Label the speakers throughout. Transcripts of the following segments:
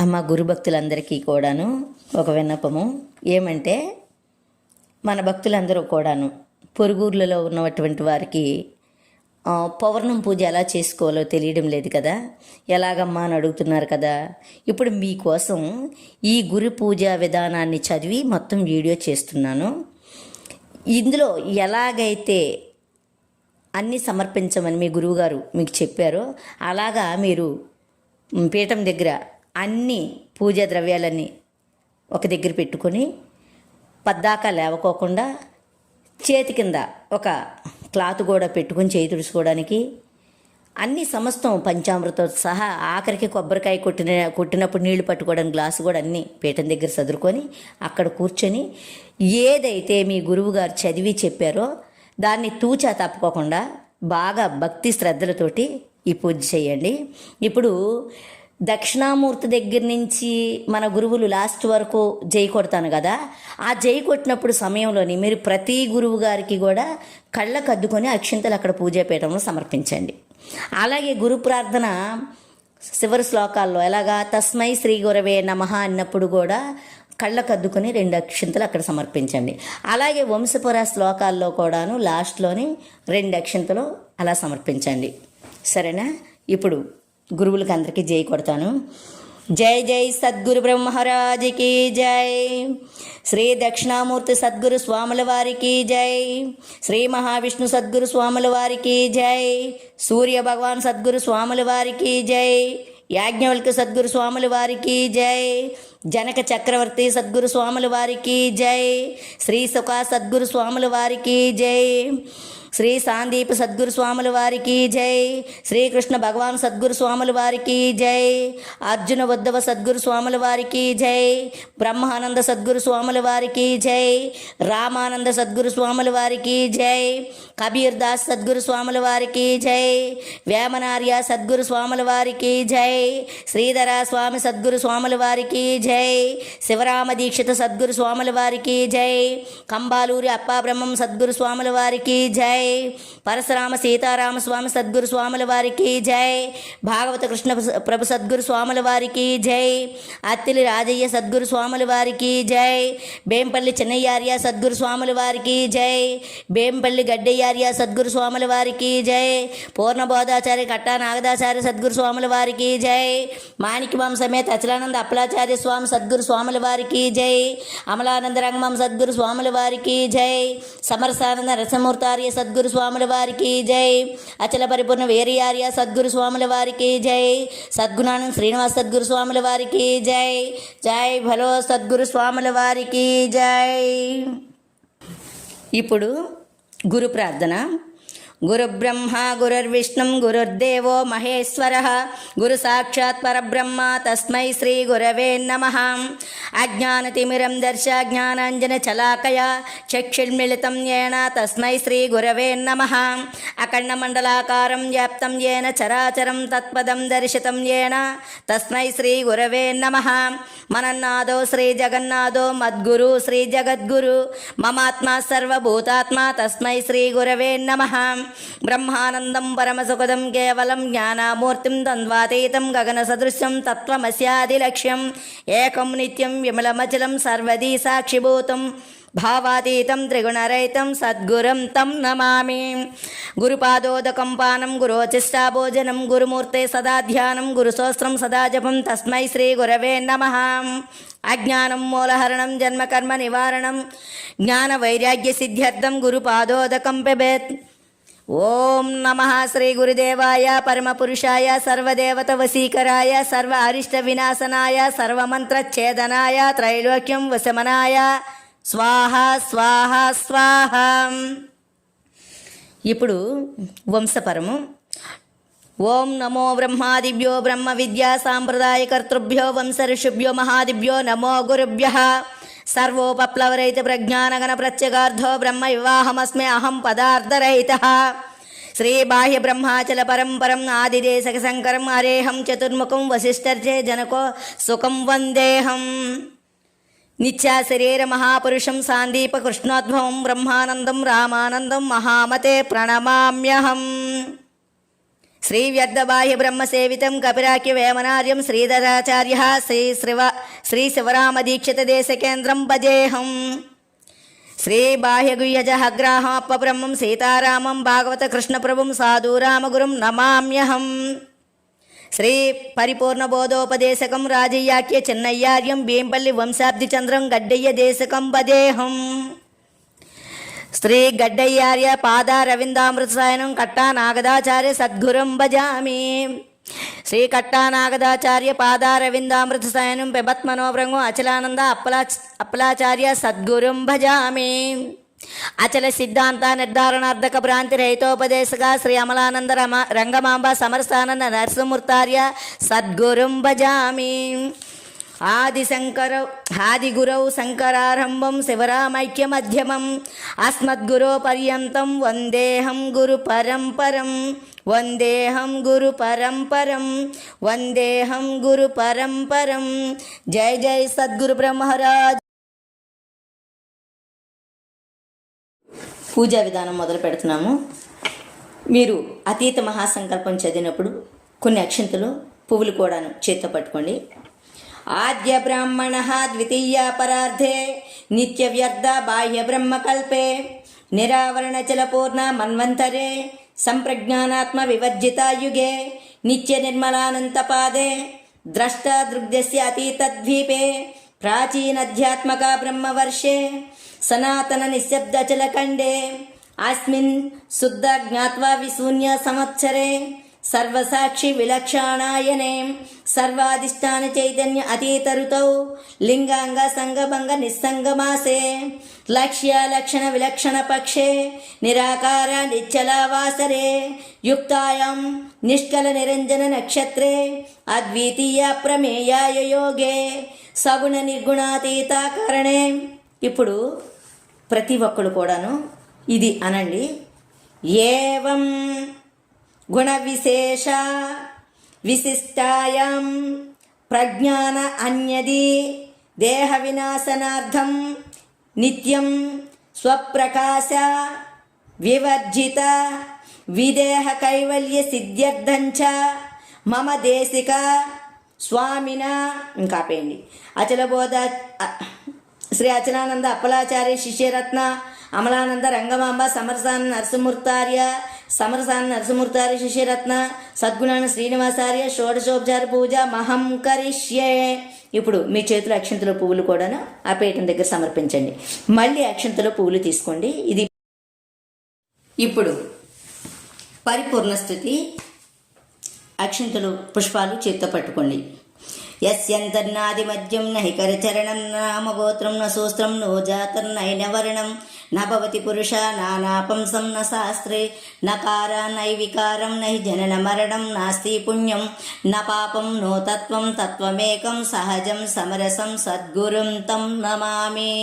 Speaker 1: అమ్మ గురుభక్తులందరికీ కూడాను ఒక విన్నపము ఏమంటే, మన భక్తులందరూ కూడాను పొరుగుర్లలో ఉన్నటువంటి వారికి పౌర్ణం పూజ ఎలా చేసుకోవాలో తెలియడం లేదు కదా, ఎలాగమ్మా అని అడుగుతున్నారు కదా. ఇప్పుడు మీకోసం ఈ గురు పూజా విధానాన్ని చదివి మొత్తం వీడియో చేస్తున్నాను. ఇందులో ఎలాగైతే అన్నీ సమర్పించమని మీ గురువుగారు మీకు చెప్పారో అలాగా మీరు పీఠం దగ్గర అన్ని పూజా ద్రవ్యాలన్నీ ఒక దగ్గర పెట్టుకొని పద్దాకా లేవకోకుండా చేతి కింద ఒక క్లాత్ కూడా పెట్టుకొని చేయి తుడుచుకోవడానికి అన్ని సమస్తం పంచామృతం సహా ఆఖరికి కొబ్బరికాయ కొట్టినప్పుడు నీళ్లు పట్టుకోవడానికి గ్లాసు కూడా అన్నీ పీఠం దగ్గర సదురుకొని అక్కడ కూర్చొని ఏదైతే మీ గురువు గారు చదివి చెప్పారో దాన్ని తూచా తప్పుకోకుండా బాగా భక్తి శ్రద్ధలతోటి ఈ పూజ చేయండి. ఇప్పుడు దక్షిణామూర్తి దగ్గర నుంచి మన గురువులు లాస్ట్ వరకు జై కొడతాను కదా, ఆ జై కొట్టినప్పుడు సమయంలోని మీరు ప్రతి గురువు గారికి కూడా కళ్ళకు అద్దుకొని అక్షింతలు అక్కడ పూజాపీఠంలో సమర్పించండి. అలాగే గురు ప్రార్థన చివరి శ్లోకాల్లో ఎలాగా తస్మై శ్రీ గురవే నమః అన్నప్పుడు కూడా కళ్ళకు అద్దుకొని 2 అక్షింతలు అక్కడ సమర్పించండి. అలాగే వంశపుర శ్లోకాల్లో కూడాను లాస్ట్లోని 2 అక్షింతలు అలా సమర్పించండి. సరేనా? ఇప్పుడు గురువులకి అందరికీ జై కొడతాను. జై జై సద్గురు బ్రహ్మరాజుకి జై, శ్రీ దక్షిణామూర్తి సద్గురు స్వాముల వారికి జై, శ్రీ మహావిష్ణు సద్గురు స్వాముల వారికి జై, సూర్య భగవాన్ సద్గురు స్వాముల వారికి జై, యాజ్ఞవల్క్య సద్గురు స్వాముల వారికి జై, జనక చక్రవర్తి సద్గురు స్వాముల వారికి జై, శ్రీ సుఖ సద్గురు స్వాముల వారికి జై, శ్రీ సాందీప సద్గురు స్వాముల వారికి జై, శ్రీకృష్ణ భగవాన్ సద్గురు స్వాముల వారికి జై, అర్జున ఉద్ధవ సద్గురు స్వాముల వారికి జై, బ్రహ్మానంద సద్గురు స్వాముల వారికి జై, రామానంద సద్గురు స్వాముల వారికి జై, కబీర్ దాస్ సద్గురు స్వాముల వారికి జై, వేమనార్య సద్గురు స్వాముల వారికి జై, శ్రీధర స్వామి సద్గురు స్వాముల వారికి జై, శివరామ దీక్షిత సద్గురు స్వాముల వారికి జై, కంబాలూరి అప్పా బ్రహ్మం సద్గురు స్వాముల వారికి జై, పరశురామ సీతారామ స్వామి సద్గురు స్వాముల వారికి జై, భాగవత కృష్ణ ప్రభు సద్గురు స్వాముల వారికి జై, అత్తిలి రాజయ్య సద్గురు స్వాముల వారికి జై, బేంపల్లి చిన్నయ్యార్య సద్గురు స్వాముల వారికి జై, బేంపల్లి గడ్డయ్యార్య సద్గురు స్వాముల వారికి జై, పూర్ణబోధాచార్య కట్టా నాగదాచార్య సద్గురు స్వాముల వారికి జై, మాణిక్యమం సమేత అచలానంద అప్పలాచార్య స్వామి సద్గురు స్వాముల వారికి జై, అమలానంద రంగమం సద్గురు స్వాముల వారికి జై, సమరసానంద రసమూర్తార్య సద్గురు స్వాముల వారికి జై, అచల పరిపూర్ణ వేరియార్య సద్గురు స్వాముల వారికి జై, సద్గుణానంద శ్రీనివాస సద్గురు స్వాముల వారికి జై, జై భలో సద్గురు స్వాముల వారికి జై. ఇప్పుడు గురు ప్రార్థన. గురు బ్రహ్మ గురుర్విష్ణుం గురుర్దేవో మహేశ్వరః గురు సాక్షాత్ పరబ్రహ్మ తస్మై శ్రీ గురవే నమః. అజ్ఞానతిమిరం దర్శ జ్ఞానాంజన చలాకయ చక్షుర్మిళితం యేన తస్మై శ్రీ గురవే నమః. అఖండమండలాకారం వ్యాప్తం యేన చరాచరం తత్పదం దర్శితం యేన తస్మై శ్రీ గురవే నమః. మనన్నాదో శ్రీ జగన్నాథో మద్గురు శ్రీ జగద్గురు మమాత్మా సర్వభూతాత్మా తస్మై శ్రీ గురవే నమః. బ్రహ్మానందం పరమసుఖదం కేవలం జ్ఞానామూర్తిం ద్వంద్వాతీతం గగన సదృశ్యం తత్వమస్యాదిలక్ష్యం ఏకం నిత్యం విమలమచలం సర్వదీ సాక్షిభూతం భావాతీతం త్రిగుణరహితం సద్గురం తం నమామి. గురుపాదోదకం పానం గురోచిష్టాభోజనం గురుమూర్తే సదా ధ్యానం గురుసోస్త్రం సదా జపం తస్మై శ్రీ గురవే నమః. అజ్ఞానం మూలహరణం జన్మకర్మ నివారణం జ్ఞాన వైరాగ్య సిద్ధ్యర్థం గురుపాదోదకం పిబేత్. ఓం నమః శ్రీ గురుదేవాయ పరమపురుషాయ సర్వదేవత వశీకరాయ సర్వ అరిష్ట వినాశనాయ సర్వమంత్రఛేదనాయ త్రైలోక్యం వశమనాయ స్వాహ స్వాహ స్వాహ. ఇప్పుడు వంశపరము. ఓం నమో బ్రహ్మాదిభ్యో బ్రహ్మ విద్యా సాంప్రదాయ కర్తృభ్యో వంశ ఋషిభ్యో మహాదిభ్యో నమో గురుభ్యః. సర్వోపప్లవరహిత ప్రజ్ఞానగణ ప్రత్యగార్థో బ్రహ్మ వివాహమస్మి అహం పదార్థరహితః. శ్రీ బాహ్య బ్రహ్మాచల పరంపరం ఆదిదేశక శంకరం హరేహం చతుర్ముఖం వశిష్ఠర్చే జనకో సుఖం వందేహం. నిత్యా శరీర మహాపురుషం సాందీప కృష్ణోద్భవం బ్రహ్మానందం రామానందం మహామతే ప్రణమామ్యహం. శ్రీ వ్యర్థబాహ్య బ్రహ్మసేవితం కపిరాఖ్య వేమనార్యం శ్రీధరాచార్య శ్రీ శివరామదీక్షిత దేశకేంద్రం భజేహం. శ్రీ బాహ్యగుహ్యజహగ్రాహమప్పబ్రహ్మం సీతారామం భాగవత కృష్ణప్రభుం సాధురామగురుం నమామ్యహం. శ్రీ పరిపూర్ణబోధోపదేశకం రాజయ్యాఖ్య చెన్నయ్యార్యం భీంపల్లి వంశాబ్దిచంద్రం గడ్డయ్య దేశకం భజేహం. శ్రీ గడ్డయ్యార్య పాదారవిందామృతసాయనం కట్టా నాగదాచార్య సద్గురుం భజామి. శ్రీ కట్టా నాగదాచార్య పాదారవిందామృతసాయనం పిబత్మనోభృంగం అచలానంద అప్పలాచార్య సద్గురుం భజామి. అచల సిద్ధాంత నిర్ధారణార్థక భ్రాంతి రహితోపదేశగా శ్రీ అమలానంద రంగమాంబ సమరస్థానంద నరసింహమూర్తార్య సద్గురుం భజామి. ఆదిగురౌ శంకరారంభం శివరామైక్య మధ్యమం అస్మద్గురో పర్యంతం వందేహం గురు పరంపరం. వందేహం గురు పరంపరం. వందేహం గురు పరంపరం. జై జై సద్గురు బ్రహ్మరాజ్. పూజా విధానం మొదలు పెడుతున్నాము. మీరు అతీత మహాసంకల్పం చదివినప్పుడు కొన్ని అక్షంతలు పువ్వులు కూడాను చేత్తో పట్టుకోండి. ఆద్య బ్రాహ్మణ ద్వితీయ పరార్థే నిత్య వ్యర్థ బాహ్య బ్రహ్మకల్పే నిరావరణచల పూర్ణ మన్వంతరే సంప్రజ్ఞానాత్మ వివర్జితాయుగే నిత్య నిర్మలానంత పాదే ద్రష్ట దృగ్ధస్య అతీతద్వీపే ప్రాచీనధ్యాత్మక బ్రహ్మవర్షే సనాతన నిశ్శబ్దచల ఖండే అస్మిన్ శుద్ధ జ్ఞాత్వా విశూన్య సంవత్సరే సర్వసాక్షి విలక్షణాయనే సర్వాధిష్టాన చైతన్య అతీత ఋతౌ లింగాంగ సంగభంగ నిస్సంగమాసే లక్ష్య లక్షణ విలక్షణ పక్షే నిరాకార నిశ్చలావాసరే యుక్తాయాం నిష్కల నిరంజన నక్షత్రే అద్వితీయ ప్రమేయాయ యోగే సగుణ నిర్గుణాతీత కారణే. ఇప్పుడు ప్రతి ఒక్కరు కూడాను ఇది అనండి. ఏవం గుణ విశేష విశిష్టాయాం ప్రజ్ఞాన అన్యది దేహ వినాశనార్థం నిత్యం స్వప్రకాశ వివర్జిత విదేహ కైవల్య సిద్ధ్యర్థంచ మమ దేశిక స్వామిన. ఇంకా ఆపేయండి. అచలబోధ శ్రీ అచలానంద అప్పలాచార్య శిష్యరత్న అమలానంద రంగమాంబ సమరసాన నరసింహమూర్తార్య శిష్యరత్న సద్గుణాన శ్రీనివాసార్య షోడశోపచార పూజ మహం కరిష్యే. ఇప్పుడు మీ చేతుల అక్షంతలో పువ్వులు కూడాను ఆ పీఠం దగ్గర సమర్పించండి. మళ్ళీ అక్షంతలో పువ్వులు తీసుకోండి. ఇది ఇప్పుడు పరిపూర్ణ స్థితి. అక్షంతలు పుష్పాలు చేత్తో పట్టుకోండి. యస్యంతర్నాది మధ్యం నహి కరచరణం నామగోత్రం న సూస్త్రం నో జాతం నైనవర్ణం న భవతి పురుష నానాపంసం న శాస్త్రే నకారా నైవికారం నహి జనన మరణం నాస్తి పుణ్యం న పాపం నో తత్వం తత్వమేకం సహజం సమరసం సద్గురుం తం నమామి.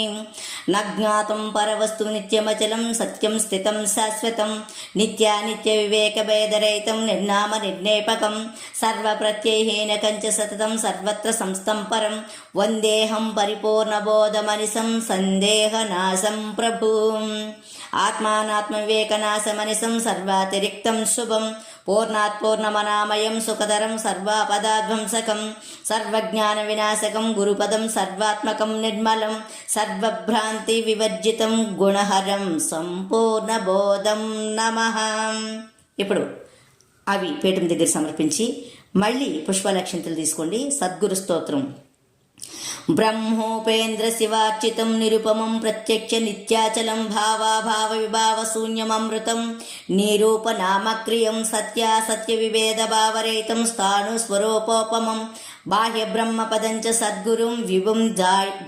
Speaker 1: న జ్ఞాతం పరవస్తు నిత్యమచలం సత్యం స్థితం శాశ్వతం నిత్యానిత్య వివేక భేదరహితం నిర్నామ నిర్ణేపకం సర్వప్రత్యయహీన కంచ సతతం సర్వత్ర సంస్థం పరం వందేహం పరిపూర్ణబోధమనిసం సందేహనాశం ప్రభు. ఆత్మానాత్మ వివేకనాశమనిసం సర్వాతిరిక్తం శుభం పూర్ణాత్ పూర్ణమనామయం సుఖదరం సర్వాపదాధ్వంసకం సర్వజ్ఞాన వినాశకం గురుపదం సర్వాత్మకం నిర్మలం సర్వభ్రాంతి వివర్జితం గుణహరం సంపూర్ణబోధం నమః. ఇప్పుడు అవి పీఠం దగ్గర సమర్పించి మళ్ళీ పుష్పలక్షంతలు తీసుకోండి. సద్గురు స్తోత్రం. బ్రహ్మోపేంద్ర శివార్చితం నిరుపమం ప్రత్యక్ష నిత్యాచలం భావాభావ విభావ శూన్యమమృతం నిరూపనామక్రియం సత్యాసత్య విభేద భావరహితం స్థాణు స్వరూపోపమం బాహ్య బ్రహ్మపదంచ సద్గురుం విభుం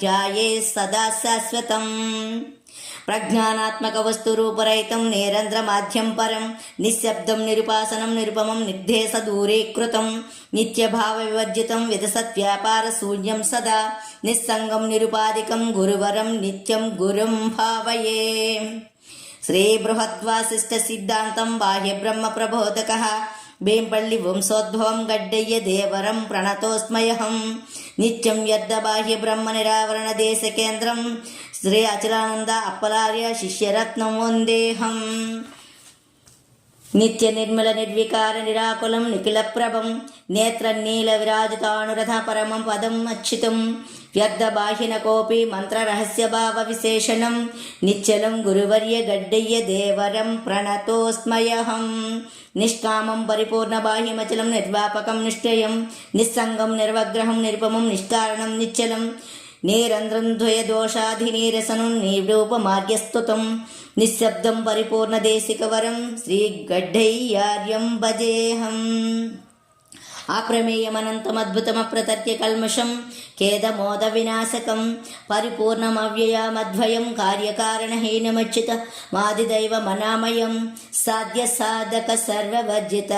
Speaker 1: జాయే సదా శాశ్వతం. ప్రజ్ఞానాత్మక వస్తురూపరహితం నిరంధ్రమాధ్యం పరం నిశ్శబ్దం నిరుపాసనం నిరుపమం నిర్దేశ దూరీకృతం నిత్యభావ వివర్జితం విదసత్వ్యాపార శూన్యం సదా నిస్సంగం నిరుపాధికం గురువరం నిత్యం గురుం భావయే. శ్రీ బృహద్వాసిష్ట సిద్ధాంతం బాహ్య బ్రహ్మ ప్రబోధక భీంపల్లి వంశోద్భవం గడ్డయ్య దేవరం ప్రణతోస్మయహం నిత్యం యద్ద బాహ్య బ్రహ్మ నిరావరణ దేశ కేంద్రం శ్రీ అచలానంద అప్పలార్య శిష్యరత్నం వందేహం. నిత్య నిర్మల నిర్వికార నిరాకులం నిఖిలప్రభం నేత్రం నీల విరాజితానురథ పరమం పదం అచ్యుతం వ్యర్థ బాహిన కోపి మంత్ర రహస్య భావ విశేషణం నిశ్చలం గురువర్య గడ్డయ్య దేవరం ప్రణతోస్మయహం నిష్కామం పరిపూర్ణ బాహ్యమచలం నిర్వాపకం నిశ్చయం నిస్సంగం నిర్వగ్రహం నిరుపమం నిష్కారణం నిశ్చలం నీరంధ్రం ద్వయదోషాధినీరసనం నిరూపమార్గ్యస్తుతం నిశ్శబ్దం పరిపూర్ణ దేశికవరం శ్రీగడ్డయ్యార్యం భజేహం అప్రమేయమనంతమద్భుతమప్రతర్క్య కల్మషం ఖేదమోద వినాశకం పరిపూర్ణమవ్యయమద్వయం కార్యకారణహీనమచ్యుత మాదిదైవమనామయం సాధ్య సాధక సర్వవర్జిత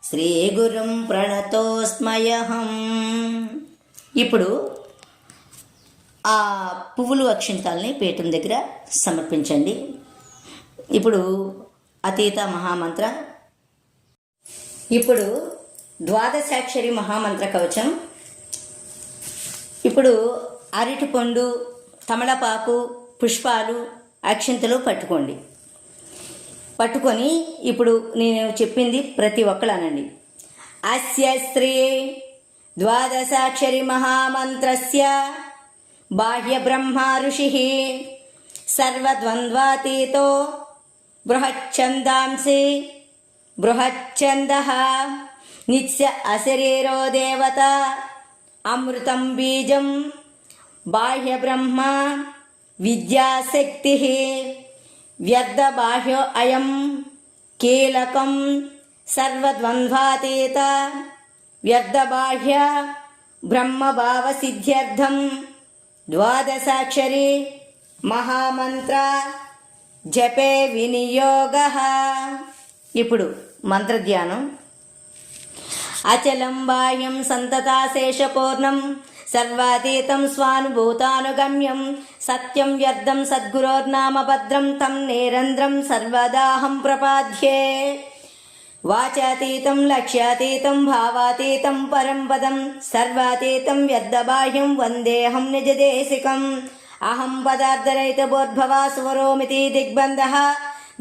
Speaker 1: శ్రీగురుం ప్రణతోస్మయహం. ఇప్పుడు ఆ పువ్వులు అక్షింతాలని పీఠం దగ్గర సమర్పించండి. ఇప్పుడు అతీత మహామంత్ర, ఇప్పుడు ద్వాదశాక్షరి మహామంత్ర కవచం. ఇప్పుడు అరటిపండు, తమలపాకు, పుష్పాలు, అక్షింతలు పట్టుకొని ఇప్పుడు నేను చెప్పింది ప్రతి ఒక్కరు అనండి. అస్య శ్రీ ద్వాదశాక్షరి మహామంత్రస్య బాహ్య బ్రహ్మ ఋషి సర్వద్వంద్వాతీతో బృహచ్ఛందాంసి బృహచ్ఛందః నిత్య అశరీరో దేవత అమృతం బీజం బాహ్య బ్రహ్మ విద్యాశక్తి వ్యర్థ బాహ్యో అయం కీలకం సర్వద్వంద్వాతీత వ్యర్థ బాహ్య బ్రహ్మభావ సిద్ధ్యర్థం ద్వాదశాక్షరి మహామంత్ర జపే వినియోగః. ఇప్పుడు మంత్రధ్యానం. అచలం బాహ్యం సంతతాశేషపూర్ణం సర్వాతీతం స్వానుభూతానుగమ్యం సత్యం వ్యర్థం సద్గురోర్నామ భద్రం తం నిరంధ్రం సర్వదాహం ప్రపాద్యే. వాచాతీతం లక్ష్యాతీతం భావాతీతం పరం పదం సర్వాతీతం వ్యర్థబాహ్యం వందేహం నిజదేశికం. అహం పదార్థరహిత బోద్భవా స్వరోమితి దిగ్బంధః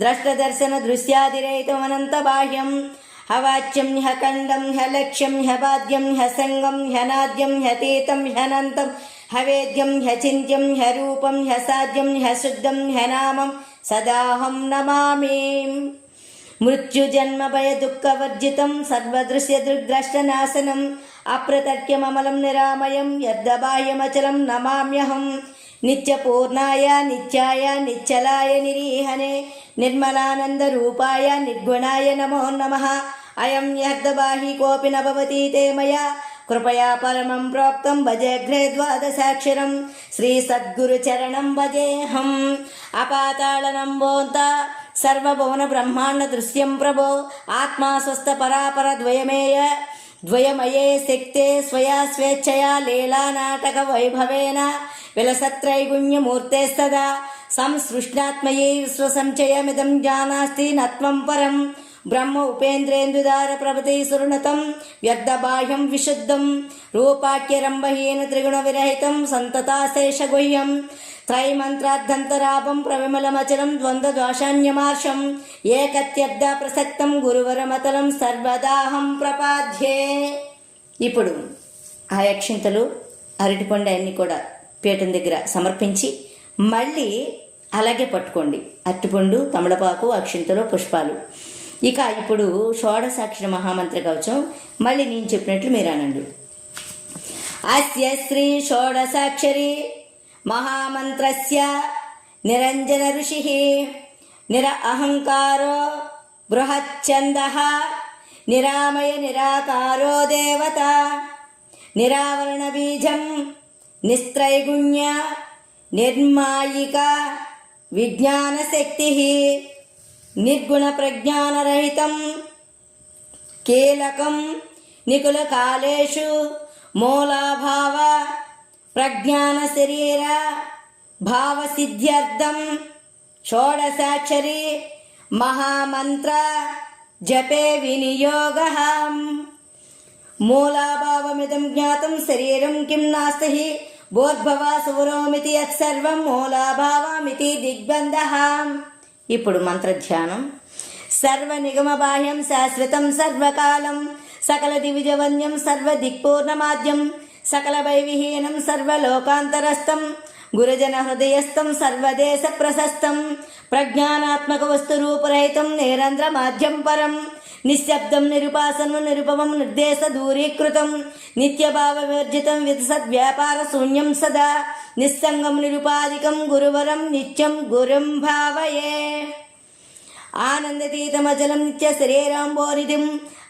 Speaker 1: ద్రష్టదర్శన దృశ్యాదిరహితమనంత బాహ్యం హవాచ్యం హ్యఖండం హ్యలక్ష్యం హ్యబాధ్యం హ్యసంగం హ్యనాద్యం హ్యతీతం హ్యనంతం హ్యవేద్యం హ్యచింత్యం హ్యరూపం హ్యసాధ్యం హ్యశుద్ధం హ్యనామం సదాహం నమామి. మృత్యుజన్మ భయ దుఃఖవర్జితం సర్వదృశ్య దృగ్ద్రష్టనాశనం అప్రతర్క్యమమలం నిరామయం యద్దబాహ్యమచలం నమామ్యహం. నిత్యపూర్ణాయ నిత్యాయ నిశ్చలాయ నిరీహనే నిర్మలానంద రూపాయ నిర్గుణాయ నమో నమః. అయం యర్ధబాహి కోపి న భవతి తే మయా కృపయా పరమం ప్రోక్తం భజేఘ్రే ద్వాదశాక్షరం శ్రీ సద్గురు చరణం భజేహం. అపాతాళనంబోంత సర్వభువన బ్రహ్మాండ దృశ్యం ప్రభో ఆత్మా స్వస్థ పరాపర ద్వయమయే శక్తే స్వయా స్వేచ్ఛయా లీలా నాటక వైభవేన విలసత్రైగుణ్యమూర్తేస్తదా సంసృష్టాత్మయే విశ్వసంచయమిదం జానాస్తి నత్వం పరం బ్రహ్మ ఉపేంద్రేందుదార ప్రభతే సురుణతం వ్యర్థబాహ్యం విశుద్ధం రూపాఖ్యరంభహీన త్రిగుణ విరహితం సంతతాశేషగుహ్యం త్రైమంత్రార్థంతరాపం ప్రవిమలమచలం ద్వంద్వదోషాన్యమార్షం ఏకత్యర్థ ప్రసక్తం గురువరమతలం సర్వదాహం ప్రపాధ్యే. ఇప్పుడు ఆ యక్షింతలు అరటిపండు అన్ని కూడా పీఠం దగ్గర సమర్పించి మళ్ళీ అలాగే పట్టుకోండి. అరటిపండు, తమలపాకు, అక్షింతలు, పుష్పాలు. ఇక ఇప్పుడు షోడశాక్షర మహామంత్ర కవచం మళ్ళీ నేను చెప్పినట్లు మీరు అనండి. అస్య శ్రీ షోడశాక్షరి మహామంత్రస్య నిరంజన ఋషి నిర అహంకారో బృహచ్ఛందః నిరామయ నిరాకారో దేవత నిరావరణ బీజం నిస్త్రైగుణ్య నిర్మాయిక విజ్ఞాన శక్తి నిర్గుణ ప్రజ్ఞానరహితం కీలకం నికుల కాలేషు మూలాభావ ప్రజ్ఞాన శరీర భావ సిద్ధ్యర్థం షోడశాక్షరి మహామంత్ర జపే వినియోగః. మూలాభావమిదం జ్ఞాతం శరీరం కిం నాస్తి బోర్భవా సువరోమితి యత్సర్వం మూలాభావమితి దిగ్బంధః. ఇప్పుడు మంత్రధ్యానం. సర్వనిగమబాహ్యం శాశ్వతం సర్వకాలం సకల దివిజవన్యం సర్వదిక్పూర్ణమాద్యం సకల వైవిహీనం సర్వలోకాంతరస్థం గురుజన హృదయస్థం సర్వదేశ ప్రశస్తం ప్రజ్ఞానాత్మక వస్తురూపరహితం నిరంధ్రమాద్యం పరం నిశ్శబ్దం నిరుపాసనం నిరుపమం నిర్దేశ దూరీకృతం నిత్యభావ వివర్జితం విదసద్వ్యాపార శూన్యం సదా నిస్సంగం నిరుపాధికం గురువరం నిత్యం గురుం భావయే. ఆనందతీతమచలం నిత్య శరీరాంబోనిధిం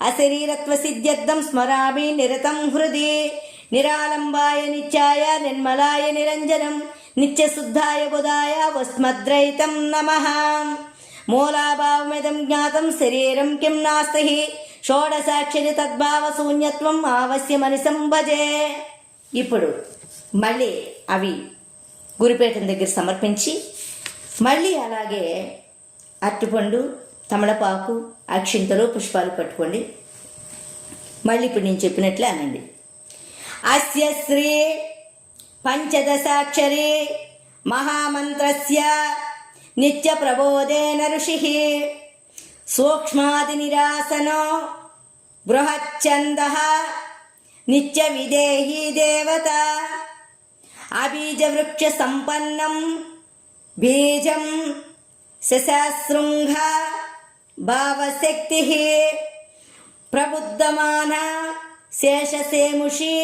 Speaker 1: అశరీరత్వ సిద్ధ్యర్థం స్మరామి నిరతం హృది నిరాలంబాయ నిత్యాయ నిర్మలాయ నిరంజనం నిత్యశుద్ధాయ బుధాయ వస్మద్రైతం నమః. మూలాభావమిదం జ్ఞాతం శరీరం కిం నాస్తి షోడసాక్షరి తద్భావ శూన్యత్వం ఆవశ్యమని సంభజే. ఇప్పుడు మళ్ళీ అవి గురుపీఠం దగ్గర సమర్పించి మళ్ళీ అలాగే అరటిపండు తమలపాకు అక్షింతలు పుష్పాలు పట్టుకోండి. మళ్ళీ ఇప్పుడు నేను చెప్పినట్లే అనండి. అస్య శ్రీ పంచదశాక్షరి మహామంత్రస్య నిత్య ప్రబోధేన ఋషిః సూక్ష్మాది నిరాసనో బృహచ్చందః నిత్య విదేహీ దేవత అబీజ వృక్ష సంపన్నం బీజం శశాశృంగ భావశక్తి ప్రబుద్ధమాన శేషసేముషి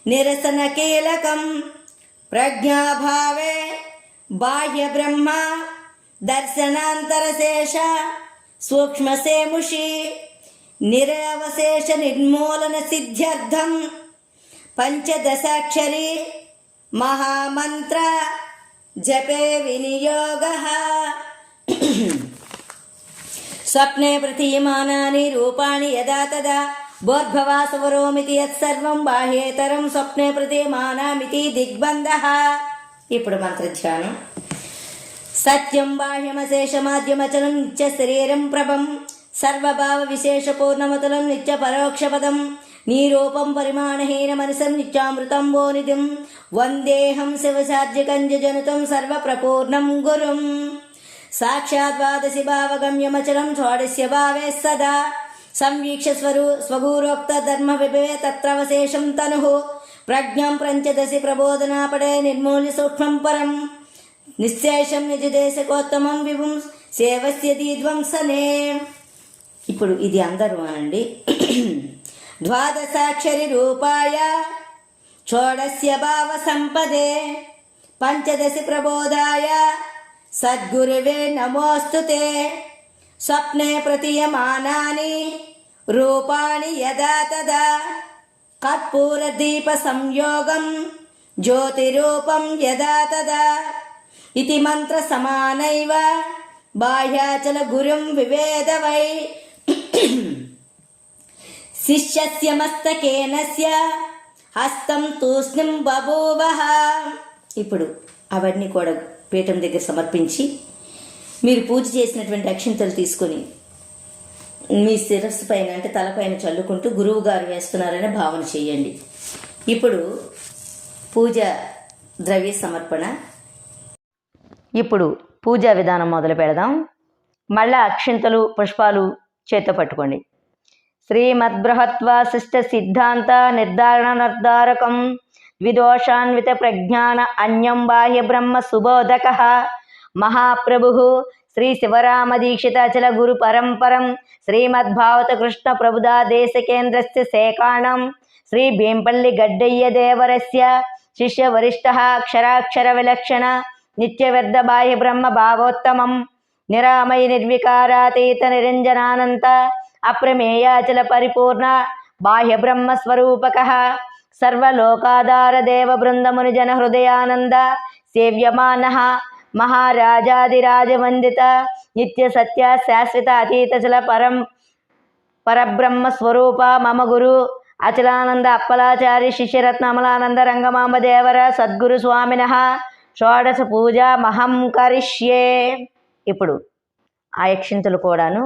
Speaker 1: నిరసన కీలకం ప్రజ్ఞాభావే బాహ్య బ్రహ్మ దర్శనాంతరశేష సూక్ష్మసేముషి నిరవశేష నిర్మూలన సిద్ధ్యర్థం పంచదశాక్షరి మహామంత్ర జపే వినియోగః. స్వప్నే ప్రతీయమానాని రూపాణి యదా తదా బోర్భవా సువరోమితి యత్సర్వం బాహ్యేతరం స్వప్నే ప్రతీయమానామితి దిగ్బంధః. ఇప్పుడు మంత్రధ్యానం. సత్యం బాహ్యమశేషమాద్యమచలం నిత్య శరీరం ప్రభం సర్వభావ విశేష పూర్ణమతులం నిత్య పరోక్షపదం నీరూపం పరిమాణహీన మనసం నిత్యామృతం వోనిధిం వందేహం శివసాధ్యకంజనుతం సర్వప్రపూర్ణం గురుం. సాక్షాత్ ద్వాదశి భావగమ్యమచలం షోడశ భావే సదా సంవీక్ష స్వగూరోక్త ధర్మ విభవే తత్రవశేషం తనుః ప్రజ్ఞం పంచదశి ప్రబోధనాపడే నిర్మూల్య సూక్ష్మం పరం నిశ్శేషం నిజదేశకోత్తమం విభుం సేవస్య ధ్వంసనే. ఇప్పుడు ఇది అందరూ అనండి. ద్వాదశాక్షరి రూపాయ షోడశ భావ సంపదే పంచదశి ప్రబోధాయ సద్గురువే నమోస్తుతే. స్వప్నే ప్రతీయమానాని రూపాణి యదా తదా కర్పూర దీప సంయోగం జ్యోతిరూపం యదా తదా ఇతి మంత్ర సమానైవ బాహ్యాచల గురుం వివేద వై శిష్యస్య మస్తకేనస్య హస్తం తూష్ణిం బభూవః. ఇప్పుడు అవన్నీ కూడా పీఠం దగ్గర సమర్పించి మీరు పూజ చేసినటువంటి అక్షింతలు తీసుకొని మీ శిరస్సు పైన అంటే తలపైన చల్లుకుంటూ గురువు గారు వేస్తున్నారని భావన చేయండి. ఇప్పుడు పూజ ద్రవ్య సమర్పణ. ఇప్పుడు పూజా విధానం మొదలు పెడదాం. మళ్ళా అక్షింతలు పుష్పాలు చేత పట్టుకోండి. శ్రీమద్బృహత్వాసిష్ట సిద్ధాంత నిర్ధారణ నిర్ధారకం ద్విదోషాన్విత ప్రజ్ఞాన అన్యం బాహ్య బ్రహ్మ సుబోధక మహాప్రభు శ్రీ శివరామదీక్షితాచల గురు పరంపరం శ్రీమద్భావత కృష్ణ ప్రభుదా దేశకేంద్రస్య శేకాణం శ్రీ భీంపల్లి గడ్డయ్య దేవరస్య శిష్య వరిష్ఠ అక్షరాక్షర విలక్షణ నిత్య వ్యర్థ బాహ్య బ్రహ్మ భావోత్తమం నిరామయ నిర్వికారాతీత నిరంజనానంత అప్రమేయాచల పరిపూర్ణ బాహ్య బ్రహ్మ స్వరూపక సర్వలోకాధార దేవ బృందముని జన హృదయానంద సేవ్యమాన మహారాజాదిరాజవందిత నిత్య సత్య శాశ్వత అతీతచల పరబ్రహ్మ స్వరూప మమ గురు అచలానంద అప్పలాచారి శిష్యరత్న అమలానంద రంగమాంబ దేవర సద్గురు స్వామినః షోడశ పూజ మహం కరిష్యే. ఇప్పుడు ఆ యక్షింతలు కూడాను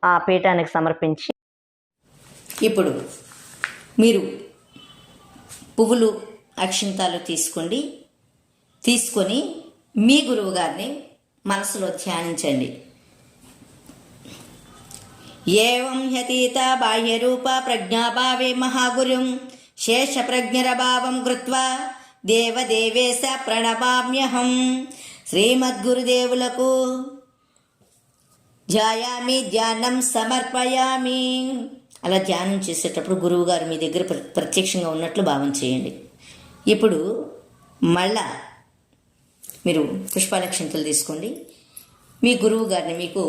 Speaker 1: ఆ పీఠానికి సమర్పించి ఇప్పుడు మీరు పువ్వులు అక్షింతాలు తీసుకొని మీ గురువు గారిని మనసులో ధ్యానించండి. ఏవం హ్యతీత బాహ్యరూప ప్రజ్ఞాభావే మహాగురుం శేషప్రజ్ఞరభావం కృత్వా దేవదేవేశ ప్రణమామ్యహం. శ్రీమద్గురుదేవులకు ధ్యాయామి ధ్యానం సమర్పయామి. అలా ధ్యానం చేసేటప్పుడు గురువుగారు మీ దగ్గర ప్రత్యక్షంగా ఉన్నట్లు భావం చేయండి. ఇప్పుడు మళ్ళా మీరు పుష్పాలక్షంతలు తీసుకోండి. మీ గురువు గారిని, మీకు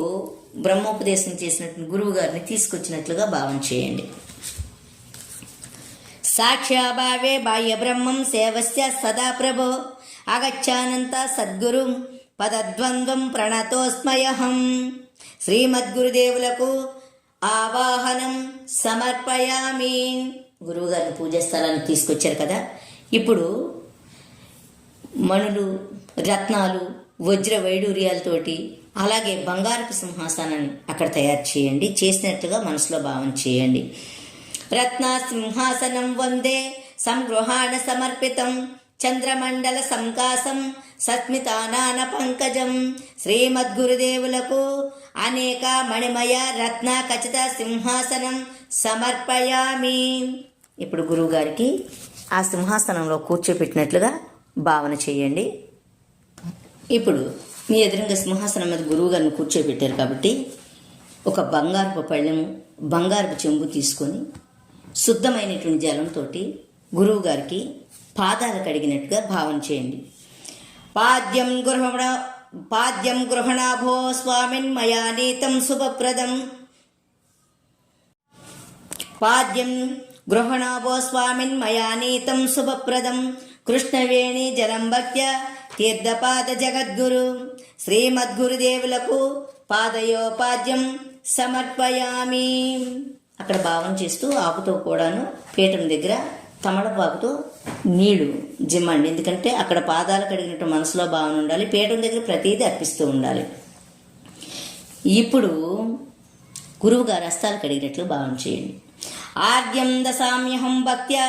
Speaker 1: బ్రహ్మోపదేశం చేసినట్టు గురువు గారిని తీసుకొచ్చినట్లుగా భావం చేయండి. సాక్ష్యాభావే బాహ్య బ్రహ్మం సేవస్య సదా ప్రభో అగచ్చానంత సద్గురుం పదద్వంద్వం ప్రణతోస్మయహం. శ్రీమద్గురుదేవులకు ఆవాహనం సమర్పయామి. గురువుగారిని పూజా స్థలానికి తీసుకొచ్చారు కదా, ఇప్పుడు మణులు, రత్నాలు, వజ్ర వైడూర్యాలతోటి అలాగే బంగారపు సింహాసనాన్ని అక్కడ తయారు చేయండి. చేసినట్టుగా మనసులో భావన చేయండి. రత్న సింహాసనం వందే సంగృహాణ సమర్పితం చంద్రమండల సంకాసం సస్మితానాన పంకజం. శ్రీమద్గురుదేవులకు అనేక మణిమయ రత్న ఖచ్చిత సింహాసనం సమర్పయామి. ఇప్పుడు గురువుగారికి ఆ సింహాసనంలో కూర్చోపెట్టినట్లుగా భావన చేయండి. ఇప్పుడు మీ ఎదురుగా సింహాసనం మీద గురువుగారిని కూర్చోబెట్టారు కాబట్టి ఒక బంగారపు పళ్ళెము, బంగారపు చెంబు తీసుకొని శుద్ధమైనటువంటి జలంతో గురువుగారికి పాదాలు కడిగినట్టుగా భావన చేయండి. పాద్యం గృహణాభో స్వామిన్ మయా నీతం శుభప్రదం. పాద్యం గృహణాభో స్వామిన్ మయా నీతం శుభప్రదం కృష్ణవేణి జలం భక్త్య తీర్థపాద జగద్గురు. శ్రీమద్గురుదేవులకు పాదయోపాద్యం సమర్పయామి. అక్కడ భావన చేస్తూ ఆకుతో కూడాను పీఠం దగ్గర తమలపాకుతో నీళ్లు జిమ్మండి. ఎందుకంటే అక్కడ పాదాలు కడిగినట్టు మనసులో భావన ఉండాలి. పీఠం దగ్గర ప్రతిదీ అర్పిస్తూ ఉండాలి. ఇప్పుడు గురువు గారు హస్తాలు కడిగినట్లు భావన చేయండి. ఆర్ద్యం దశామ్యహం భక్త్యా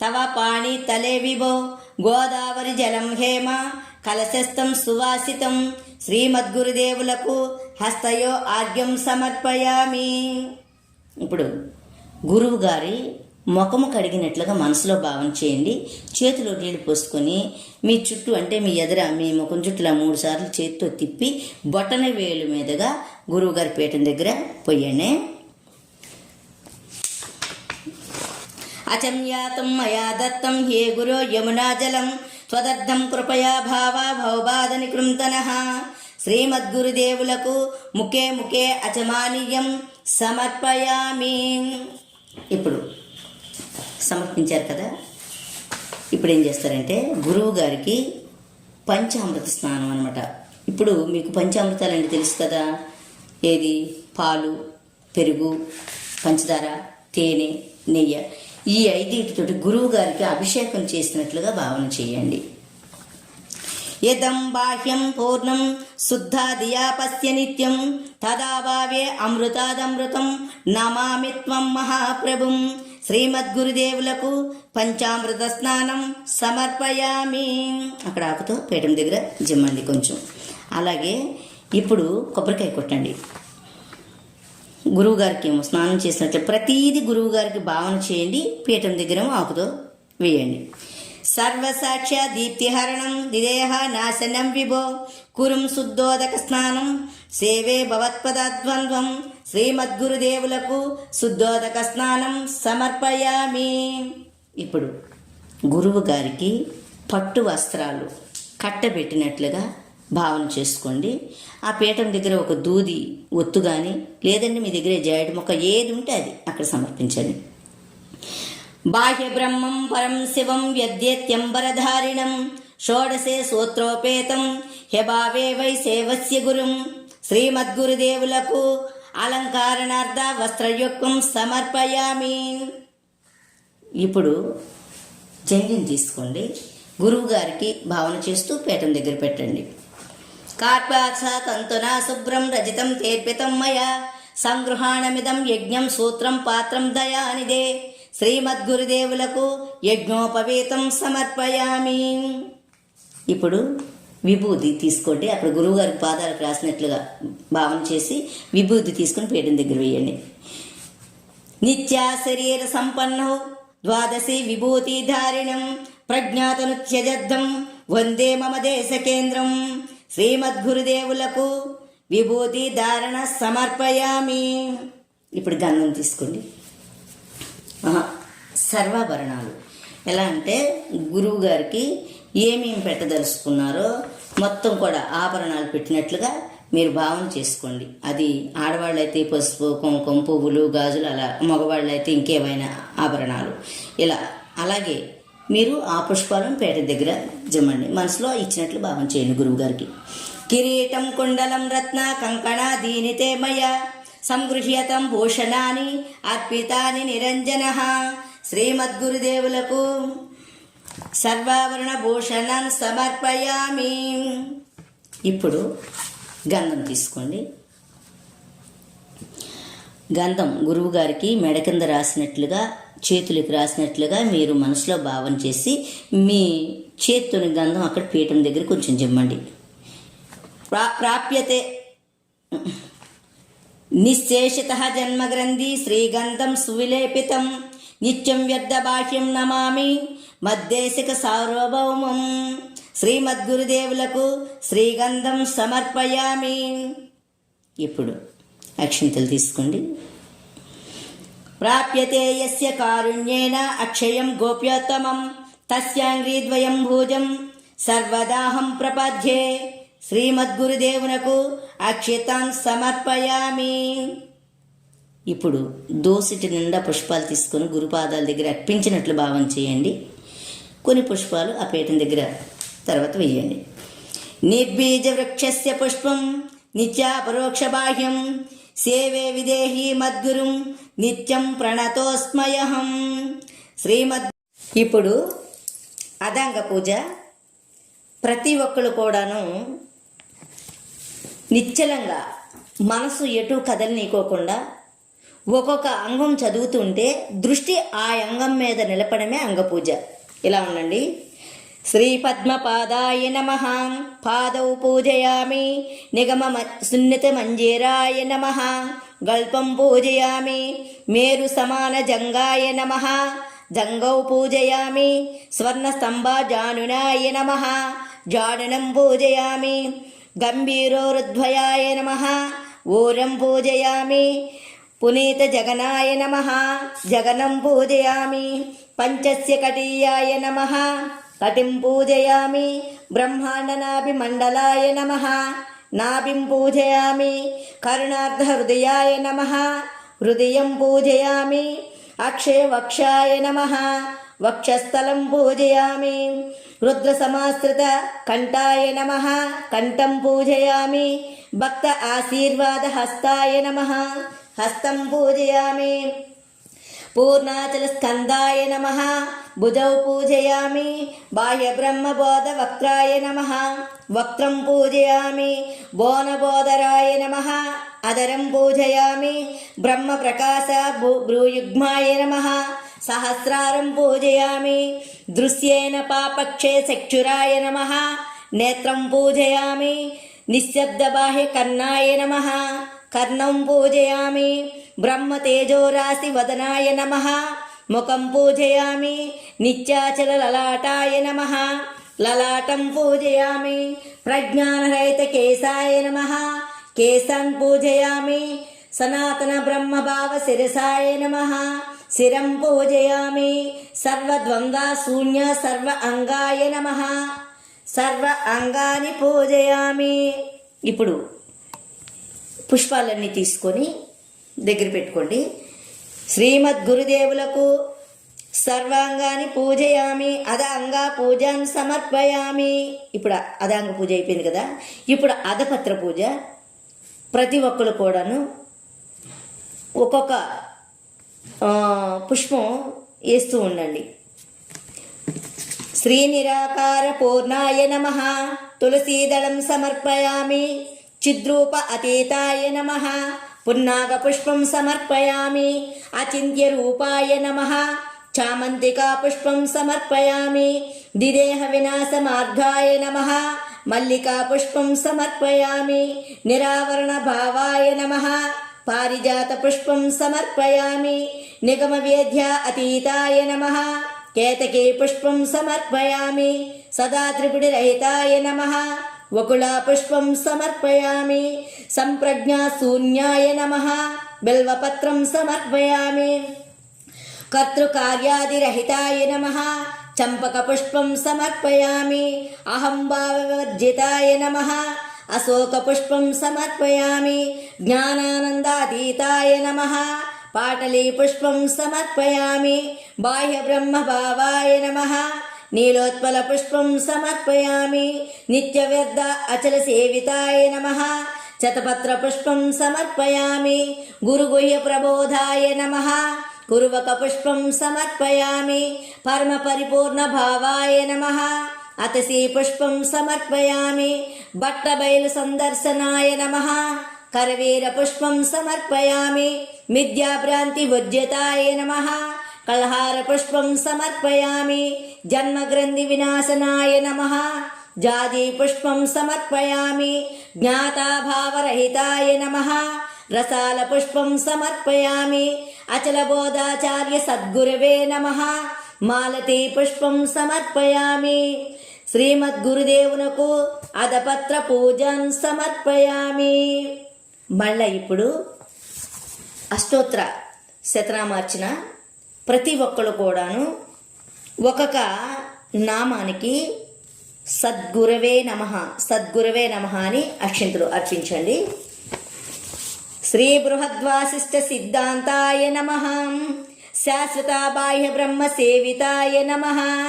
Speaker 1: తవ పాణి తలే విభో గోదావరి జలం హేమ కలశస్థం సువాసితం. శ్రీమద్గురుదేవులకు హస్తయో ఆర్ఘ్యం సమర్పయామి. ఇప్పుడు గురువు గారి ముఖము కడిగినట్లుగా మనసులో భావన చేయండి. చేతిలో నీళ్లు పోసుకొని మీ చుట్టూ, అంటే మీ ఎదుర మీ ముఖం చుట్టూలా 3 సార్లు చేతితో తిప్పి బొటన వేలు మీదుగా గురువుగారి పీఠం దగ్గర పొయ్యండి. అచమ్యాతం మయా దత్తం హే గురో యమునా జలం త్వదర్థం కృపయా భావా భవబాధని కృంతనః. శ్రీమద్గురుదేవులకు ముఖే ముఖే అచమానీయం సమర్పయామి. ఇప్పుడు సమర్పించారు కదా, ఇప్పుడు ఏం చేస్తారంటే గురువు గారికి పంచామృత స్నానం అనమాట. ఇప్పుడు మీకు పంచామృతాలు అంటే తెలుసు కదా, ఏది పాలు, పెరుగు, పంచదార, తేనె, నెయ్యి, ఈ 5 గురువు గారికి అభిషేకం చేసినట్లుగా భావన చేయండి. యదం బాహ్యం పూర్ణం శుద్ధాదియా పశ్య నిత్యం తదాభావే అమృతాదమృతం నమామి త్వం మహాప్రభుం. శ్రీమద్గురుదేవులకు పంచామృత స్నానం సమర్పయామి. అక్కడ ఆకుతో పీఠం దగ్గర జిమ్మండి కొంచెం. అలాగే ఇప్పుడు కొబ్బరికాయ కొట్టండి. గురువుగారికి ఏమో స్నానం చేసినట్లు ప్రతీది గురువుగారికి భావన చేయండి. పీఠం దగ్గర ఆకుతో వేయండి. సర్వసాక్ష్య దీప్తిహరణం విదేహ నాశనం విభో కురుం శుద్ధోదక స్నానం సేవే భవత్పదద్వంద్వం. శ్రీమద్గురుదేవులకు శుద్ధోదక స్నానం సమర్పయామి. ఇప్పుడు గురువు గారికి పట్టు వస్త్రాలు కట్టబెట్టినట్లుగా భావన చేసుకోండి. ఆ పీఠం దగ్గర ఒక దూది ఒత్తు కానీ, లేదంటే మీ దగ్గర జాయిడ్ మొక్క ఏది ఉంటే అది అక్కడ సమర్పించండి. బాహ్య బ్రహ్మం పరం శివం వ్యద్యేత్యంబరధారిణం షోడశే సూత్రోపేతం హ్యభావే వై సేవస్య గురుం. శ్రీమద్గురుదేవులకు అలంకారణార్థ వస్త్రయుక్తం సమర్పయామి. ఇప్పుడు జంగిని తీసుకోండి. గురువు గారికి భావన చేస్తూ పీఠం దగ్గర పెట్టండి. కార్పాక్షతంతునా శుభ్రం రజితం తేర్పితం మయా సంగృహాణమిదం యజ్ఞం సూత్రం పాత్రం దయానిదే. శ్రీమద్గురుదేవులకు యజ్ఞోపవీతం సమర్పయామి. ఇప్పుడు విభూది తీసుకోండి. అక్కడ గురువుగారి పాదాలకు రాసినట్లుగా భావన చేసి విభూది తీసుకుని పీఠం దగ్గర వేయండి. నిత్యా శరీర సంపన్నౌ ద్వాదశి విభూతిధారిణం ప్రజ్ఞాతను త్యజద్దం వందే మమ దేశ కేంద్రం. శ్రీమద్గురుదేవులకు విభూతి ధారణ సమర్పయామి. ఇప్పుడు గంధం తీసుకోండి. సర్వాభరణాలు ఎలా అంటే గురువు గారికి ఏమేమి పెట్టదలుచుకున్నారో మొత్తం కూడా ఆభరణాలు పెట్టినట్లుగా మీరు భావన చేసుకోండి. అది ఆడవాళ్ళైతే పసుపు, కుంకుమ, పువ్వులు, గాజులు, అలా మగవాళ్ళైతే ఇంకేమైనా ఆభరణాలు ఇలా. అలాగే మీరు ఆ పుష్పాలను పేట దగ్గర జమ్మండి. మనసులో ఇచ్చినట్లు భావన చేయండి గురువు గారికి. కిరీటం కుండలం రత్న కంకణ దీనితే మయ సంగృహ్యతం భూషణాని అర్పితాని నిరంజన. శ్రీమద్గురుదేవులకు సర్వాభరణ భూషణం సమర్పయామి. ఇప్పుడు గంధం తీసుకోండి. గంధం గురువు గారికి మెడ కింద రాసినట్లుగా, చేతులకు రాసినట్లుగా మీరు మనసులో భావన చేసి మీ చేత్తోని గంధం అక్కడ పీఠం దగ్గర కొంచెం జమ్మండి. ప్రాప్యతే నిశ్శేషిత జన్మగ్రంథి శ్రీగంధం సువిలేపితం నిత్యం వ్యర్థ భాష్యం నమామి మద్దేశిక సార్వభౌమం. శ్రీమద్గురుదేవులకు శ్రీగంధం సమర్పయామి. ఇప్పుడు అక్షింతలు తీసుకోండి. ప్రాప్యతే యస్య కారుణ్యేన అక్షయం గోప్యోత్తమం తస్యాంగ్రీద్వయం భూజం సర్వదాహం ప్రపద్యే. శ్రీమద్గురుదేవునకు అక్షితాన్ సమర్పయామి. ఇప్పుడు దోసిటి నిండా పుష్పాలు తీసుకొని గురుపాదాల దగ్గర అర్పించినట్లు భావన చేయండి. కొన్ని పుష్పాలు ఆ పీఠం దగ్గర తర్వాత వేయండి. నిర్బీజ వృక్షస్య పుష్పం నిత్యాపరోక్ష బాహ్యం సేవే విదేహి మద్గురుం నిత్యం ప్రణతోస్మయహం. ఇప్పుడు అదాంగ పూజ. ప్రతి ఒక్కరు కూడాను నిశ్చలంగా మనసు ఎటు కదలనీకోకుండా ఒక్కొక్క అంగం చదువుతుంటే దృష్టి ఆ అంగం మీద నిలపడమే అంగపూజ. ఇలా ఉండండి. శ్రీ పద్మపాదాయ నమః పాదౌ పూజయామి నిగమ సున్నిత మంజీరాయ నమః గల్పం పూజయామి మేరు సమాన జంగాయ నమః జంగౌ పూజయామి స్వర్ణస్తంభ జానునాయ నమః జానునం పూజయామి గంభీరోరుద్వయాయ నమః ఊరం పూజయామి పునీత జగనాయ నమః జగనం పూజయామి పంచస్య కటీయాయ నమః కటిం పూజయామి బ్రహ్మాండనాభిమండలాయ నమః నాభిం పూజయామి కరుణార్ధ హృదయాయ నమః హృదయం పూజయామి అక్షయవక్షాయ నమః వక్షస్థలం పూజయామి రుద్ర సమాశ్రిత కంఠాయ నమః కంఠం పూజయామి భక్త ఆశీర్వాద హస్తాయ నమః హస్తం పూజయామి పూర్ణాచల స్కందాయ నమః భుజౌ పూజయామి బాహ్య బ్రహ్మబోధ వక్త్రాయ నమః వక్త్రం పూజయామి బోనబోధరాయ నమః అదరం పూజయామి బ్రహ్మ ప్రకాశ భ్రూయుగ్మాయ నమః సహస్రారం పూజయామి దృశ్యేన పాపక్షే చక్షురాయ నమః నేత్రం పూజయామి నిశ్శబ్ద బాహ్య కర్ణాయ నమః కర్ణం పూజయామి బ్రహ్మ తేజోరాశి వదనాయ నమః ముఖం పూజయామి నిత్యాచల లలాటాయ నమః లలాటం పూజయామి ప్రజ్ఞానరహిత కేశాయ నమః కేశాన్ పూజయామి సనాతన బ్రహ్మభావ శిరసాయ నమః శిరం పూజయామి సర్వద్వంద్వ శూన్య సర్వ అంగాయ నమః సర్వ అంగాని పూజయామి. ఇప్పుడు పుష్పాలన్నీ తీసుకొని దగ్గర పెట్టుకోండి. శ్రీమద్గురుదేవులకు సర్వాంగాన్ని పూజయామి అదంగా పూజాన్ని సమర్పయామి. ఇప్పుడు అదాంగ పూజ అయిపోయింది కదా. ఇప్పుడు అధపత్ర పూజ. ప్రతి ఒక్కరు కూడాను ఒక్కొక్క పుష్పం వేస్తూ ఉండండి. శ్రీ నిరాకార పూర్ణాయ నమః తులసీదళం సమర్పయామి చిద్రూప అతీతాయ నమః పున్నాగ పుష్పం సమర్పయామి అచింత్య రూపాయ నమః చామంతికా పుష్పం సమర్పయామి. దిదేహ వినాశ మార్గాయ నమః. మల్లికా పుష్పం సమర్పయామి. నిరావరణ భావాయ నమః. పారిజాత పుష్పం సమర్పయామి. నిగమ వేద్య అతీతాయ నమః. కేతకీ పుష్పం సమర్పయామి. సదా త్రిపుటి రహితాయ నమః. వకుళా పుష్పం సమర్పయామి. సంప్రజ్ఞా శూన్యాయ నమః. బిల్వపత్రం సమర్పయామి. కర్తృకార్యాదిరహితాయ నమః. చంపక పుష్పం సమర్పయామి. అహం భావవర్జితాయ నమః. అశోక పుష్పం సమర్పయామి. జ్ఞానానందాతీతాయ నమః. పాటలీ పుష్పం సమర్పయామి. బాహ్య బ్రహ్మ భావాయ నమః. నీలోత్పల పుష్పం సమర్పయామి. నిత్య వ్యర్థ అచల సేవితాయ నమః. శతపత్ర పుష్పం సమర్పయామి. గురుగుహ్య ప్రబోధాయ నమః. కురువక పుష్పం సమర్పయామి. పరమ పరిపూర్ణ భావాయ నమః. అతసీ పుష్పం సమర్పయామి. బట్టబయలు సందర్శనాయ నమః. కరవీర పుష్పం సమర్పయామి. మిథ్యాభ్రాంతి వర్జితాయ నమః. కల్హార పుష్పం సమర్పయామి. జన్మగ్రంథి వినాశనాయ నమః. జాజీ పుష్పం సమర్పయామి. జ్ఞాతాభావరహితాయ నమః. రసాల పుష్పం సమర్పయామి. అచల బోధాచార్య సద్గురవే నమః. మాలతీ పుష్పం సమర్పయామి. శ్రీమద్గురుదేవునకు అదపత్ర పూజన్ సమర్పయామి. మళ్ళా ఇప్పుడు అష్టోత్తర శతనామార్చన ప్రతి ఒక్కరు కూడాను ఒక్కొక్క నామానికి సద్గురవే నమః సద్గురవే నమః అని అక్షింతలు అర్పించండి. శ్రీ బృహద్వాసిష్ఠ సిద్ధాంతాయ నమః. శాశ్వత బాహ్య బ్రహ్మ సేవితాయ నమః.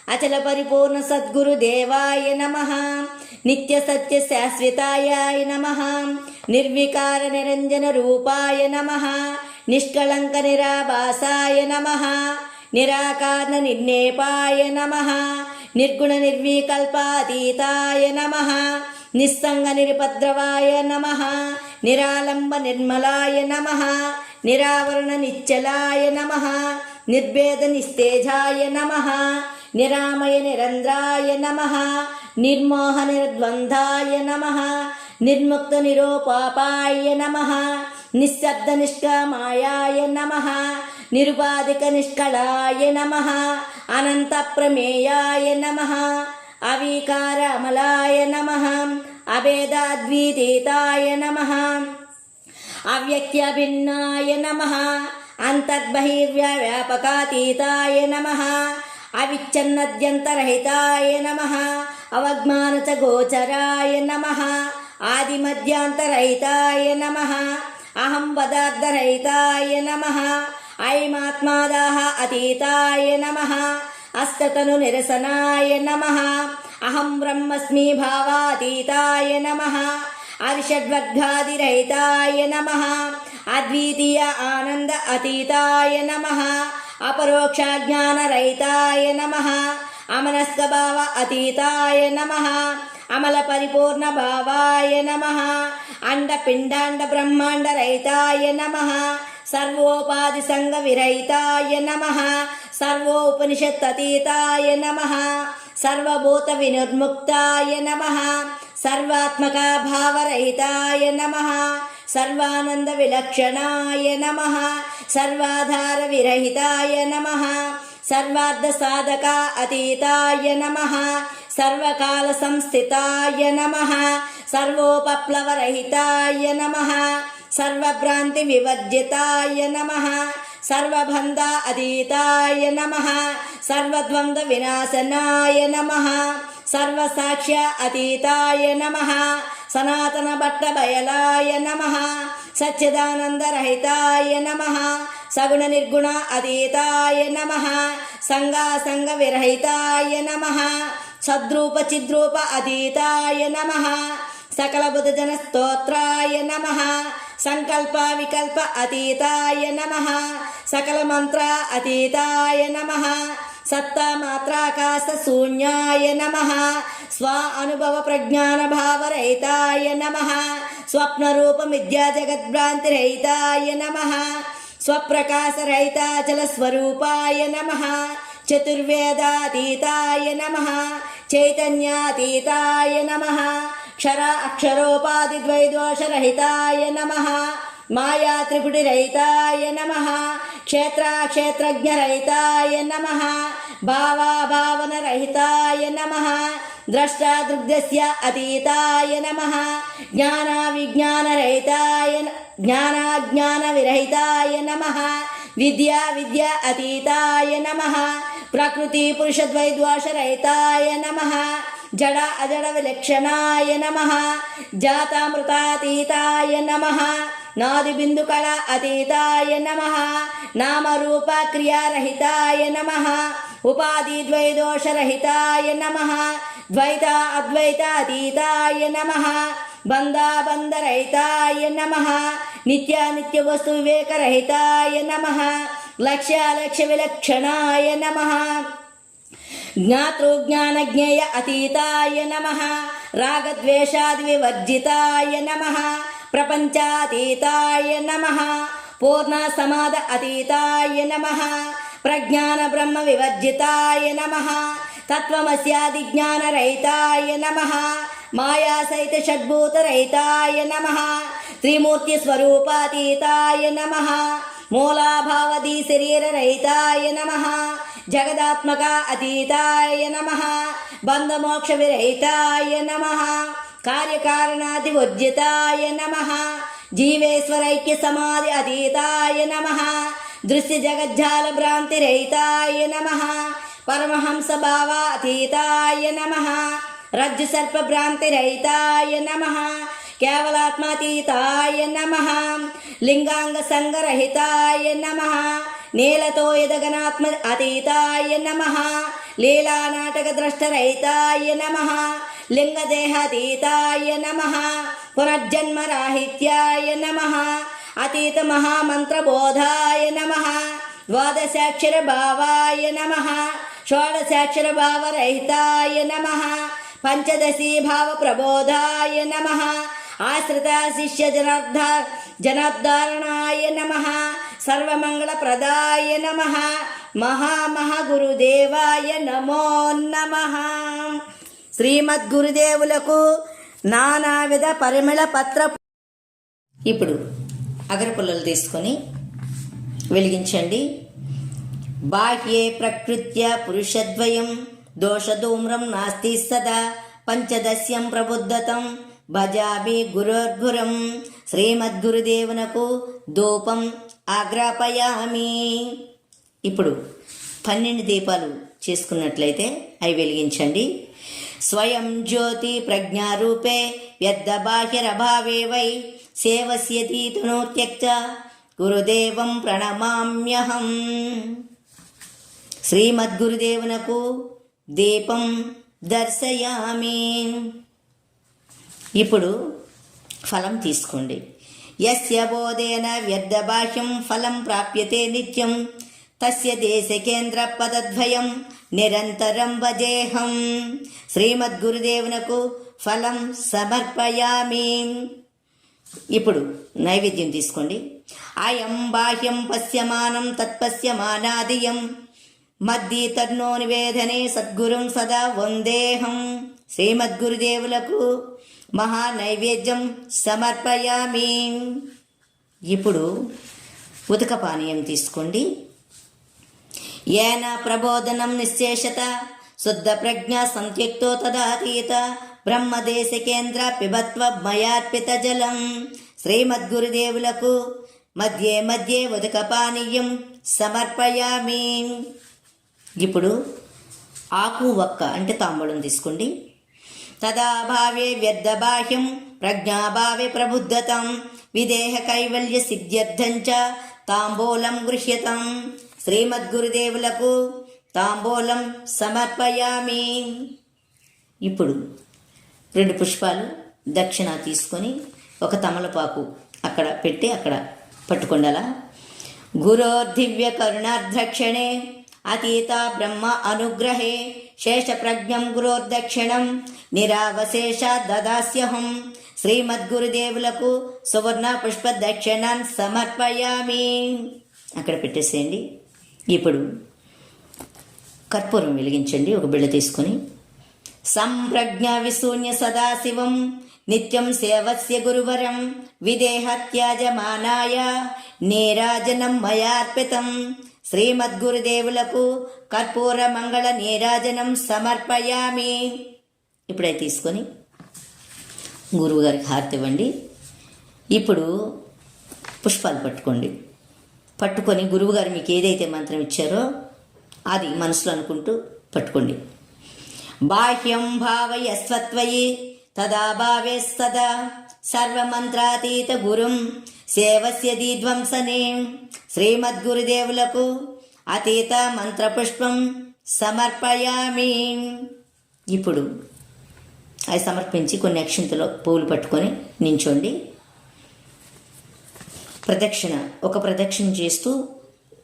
Speaker 1: అచల పరిపూర్ణ సద్గురు దేవాయ నమః. నిత్య సత్య శాశ్వతాయ నమః. నిర్వికార నిరంజన రూపాయ నమః. నిష్కళంక నిరాభాసాయ నమః. నిరాకారణ నిర్ణేపాయ నమః. నిర్గుణ నిర్వికల్పాతీతాయ నమః. నిస్సంగ నిరుపద్రవాయ నమః. నిరాలంబ నిర్మలాయ నమః. నిరావరణ నిశ్చలాయ నమః. నిర్భేద నిస్తేజాయ నమః. నిరామయ నిరంధ్రాయ నమః. నిర్మోహ నిర్ద్వంద్వాయ నమః. నిర్ముక్త నిరోపాపాయ నమః. నిశ్శబ్ద నిష్కామాయాయ నమః. నిరుపాధిక నిష్కళాయ నమః. అనంత ప్రమేయాయ నమః. అవికార అమలాయ నమః. అభేదాద్వితీతాయ నమః. అవ్యక్త్యభిన్నాయ నమః. అంతర్బహిర్వ్యాపకాతీతాయ నమః. అవిచ్ఛిన్నద్యంతరహితాయ నమః. అవజ్ఞానచ గోచరాయ నమః. ఆదిమధ్యాంతరహితాయ నమః. అహం పదార్థరహితాయ నమః. ఐమాత్మాదాహ అతీతాయ నమః. అష్టతను నిరసనాయ నమః. అహం బ్రహ్మస్మి భావాతీతాయ నమః. అరిషడ్వర్గాదిరహితాయ నమః. అద్వితీయ ఆనంద అతీతాయ నమః. అపరోక్ష జ్ఞానరహితాయ నమః. అమనస్క భావ అతీతాయ నమః. అమల పరిపూర్ణ భావాయ నమః. అండ పిండాండ బ్రహ్మాండ రహితాయ నమః. సర్వోపాధి సంగ విరహితాయ నమః. సర్వోపనిషత్ అతీతాయ నమః. సర్వభూత వినిర్ముక్తాయ నమః. సర్వాత్మక భావరహితాయ నమః. సర్వానంద విలక్షణాయ నమః. సర్వాధార విరహితాయ నమః. సర్వార్థ సాధక అతీతాయ నమః. సర్వకాల సంస్థితాయ నమః. సర్వోపప్లవరహితాయ నమః. సర్వభ్రాంతి వివర్జితాయ నమః. సర్వబంధ అతీతాయ నమః. సర్వద్వంద్వ వినాశనాయ నమః. సర్వసాక్ష్య అతీతాయ నమః. సనాతన భట్ట బయలాయ నమః. సచ్చిదానందరహితాయ నమః. సగుణ నిర్గుణ అతీతాయ నమః. సంగాసంగ విరహితాయ నమః. సద్రూప చిద్రూప అతీతాయ నమః. సకల బుధజన స్తోత్రాయ నమః. సంకల్ప వికల్ప అతీతాయ నమః. సకల మంత్ర అతీతాయ నమః. సత్తా మాత్రాకాశ శూన్యాయ నమః. స్వ అనుభవ ప్రజ్ఞాన భావరహితాయ నమః. స్వప్న రూప మిథ్యా జగద్భ్రాంతిరహితాయ నమః. స్వప్రకాశరహితాచల స్వరూపాయ నమః. చతుర్వేదాతీతాయ నమః. చైతన్యాతీతాయ నమః. అక్షరోపాధిద్వైదోషరహితాయ నమః. మాయా త్రిపుటిరహితాయ నమః. క్షేత్రజ్ఞరహితాయ నమః. భావాభావనరహితాయ నమః. ద్రష్టాదృగ్ధస్య అతీతాయ నమః. జ్ఞానాజ్ఞానవిరహితాయ నమః. విద్య అతీతాయ నమః. ప్రకృతి పురుషద్వైద్వాషరహితాయ నమః. జడ అజడ విలక్షణాయ నమః. జాతామృతాతీతాయ నమః. నాది బిందుకళ అతీతాయ నమః. నామరూప క్రియారహితాయ నమః. ఉపాధి ద్వైదోషరహితాయ నమః. ద్వైత అద్వైత అతీతాయ నమః. బంధరహితాయ నమః. నిత్య వస్తు వివేకరహితాయ నమః. లక్ష్య విలక్షణాయ నమః. జ్ఞాతృజ్ఞానజ్ఞేయ అతీతాయ నమః. రాగద్వేషాది వివర్జితాయ నమః. ప్రపంచాతీతాయ నమః. పూర్ణ సమాద అతీతాయ నమః. ప్రజ్ఞాన బ్రహ్మ వివర్జితాయ నమః. తత్వమస్యాది జ్ఞానరహితాయ నమః. మాయా సహిత షడ్భూతరహితాయ నమః. త్రిమూర్తి స్వరూపాతీతాయ నమః. మూలాభావది శరీరరహితాయ నమః. జగదాత్మక అతీతాయ నమః. బంధమోక్ష విరహితాయ నమః. కార్యకారణాది వర్జితాయ నమః. జీవేశ్వరైక్య సమాధి అతీతాయ నమః. దృశ్య జగజ్జాల భ్రాంతి రహితాయ నమః. పరమహంస భావ అతీతాయ నమః. రజ్జు సర్ప భ్రాంతి రహితాయ నమః. కేవలాత్మాతీతాయ నమః. లింగాంగ సంగరహితాయ నమః. నీలతో యదగనాత్మ అతీతాయ నమః. లీలా నాటక ద్రష్టరహితాయ నమః. లింగదేహాతీతాయ నమః. పునర్జన్మరాహిత్యాయ నమః. అతీత మహామంత్రబోధాయ నమః. ద్వాదశాక్షర భావాయ నమః. షోడశాక్షర భావరహితాయ నమః. పంచదశీ భావ ప్రబోధాయ నమః. ఆశ్రిత శిష్య జనార్ధారణాయ నమః. సర్వమంగళప్రదాయ నమః. మహాగురుదేవాయ నమో నమః. శ్రీమద్గురుదేవులకు నానావిధ పరిమళ పత్ర. ఇప్పుడు అగరపుల్లలు తీసుకొని వెలిగించండి. బాహ్యే ప్రకృత్య పురుషద్వయం దోషధూమ్రం నాస్తి సదా పంచదశ్యం ప్రబుద్ధతం భజామి గురోర్గురం. శ్రీమద్గురుదేవునకు ధూపం ఆగ్రాపయామి. ఇప్పుడు 12 దీపాలు చేసుకున్నట్లయితే అవి వెలిగించండి. స్వయం జ్యోతి ప్రజ్ఞారూపే వ్యర్థబాహ్యరభావే వై సేవస్యతీతునో త్యక్త గురుదేవం ప్రణమామ్యహం. శ్రీమద్గురుదేవునకు దీపం దర్శయామి. ఇప్పుడు ఫలం తీసుకోండి. యస్య బోధేన వ్యర్థబాహ్యం ఫలం ప్రాప్యతే నిత్యం తస్య దేశకేంద్ర పదద్వయం నిరంతరం భజేహం. శ్రీమద్గురుదేవునకు ఫలం సమర్పయామి. ఇప్పుడు నైవేద్యం తీసుకోండి. అయం బాహ్యం పశ్యమానం తత్పశ్యమానాదియం మద్దీ తన్నో నివేదనే సద్గురుం సదా వందేహం. శ్రీమద్గురుదేవులకు మహానైవేద్యం సమర్పయామి. ఇప్పుడు ఉదక పానీయం తీసుకోండి. ఏన ప్రబోధనం నిశ్శేషత శుద్ధ ప్రజ్ఞ సంత్యక్తో తదాతీత బ్రహ్మదేశకేంద్ర పిబత్వ మయార్పిత జలం. శ్రీమద్గురుదేవులకు మధ్యే ఉదక పానీయం సమర్పయామి. ఇప్పుడు ఆకు వక్క అంటే తాంబూలం తీసుకోండి. తదాభావే వ్యర్థబాహ్యం ప్రజ్ఞాభావే ప్రబుద్ధతం విదేహ కైవల్య సిద్ధ్యర్థం చ తాంబూలం గృహ్యతం. శ్రీమద్గురుదేవులకు తాంబూలం సమర్పయామి. ఇప్పుడు 2 పుష్పాలు దక్షిణ తీసుకొని ఒక తమలపాకు అక్కడ పెట్టి అక్కడ పట్టుకొండలా. గురోర్దివ్య కరుణార్ధక్షణే అతీత బ్రహ్మ అనుగ్రహే శేష ప్రజ్ఞం గురోర్దక్షిణం నిరావశేష దదాస్యహం. శ్రీమద్గురుదేవులకు సువర్ణ పుష్ప దక్షిణాన్ సమర్పయామి. అక్కడ పెట్టేసేయండి. ఇప్పుడు కర్పూరం వెలిగించండి. ఒక బిళ్ళ తీసుకొని సంప్రజ్ఞ విశూన్య సదాశివం నిత్యం సేవస్య గురువరం విదేహత్యాజమానాయ నీరాజనం మయార్పితం శ్రీమద్గురుదేవులకు కర్పూర మంగళ నీరాజనం సమర్పయామి. ఇప్పుడై తీసుకొని గురువుగారికి హారతి ఇవ్వండి. ఇప్పుడు పుష్పాలు పట్టుకొని గురువుగారు మీకు ఏదైతే మంత్రం ఇచ్చారో అది మనసులో అనుకుంటూ పట్టుకోండి. బాహ్యం భావయస్వత్వయి తదా భావేస్తదా సర్వమంత్రాతీత గురుం సేవస్య దిధ్వంసనే శ్రీమద్గురుదేవులకు అతీత మంత్రపుష్పం సమర్పయామి. ఇప్పుడు అది సమర్పించి కొన్ని అక్షింతలో పువ్వులు పట్టుకొని నించోండి. ఒక ప్రదక్షిణ చేస్తూ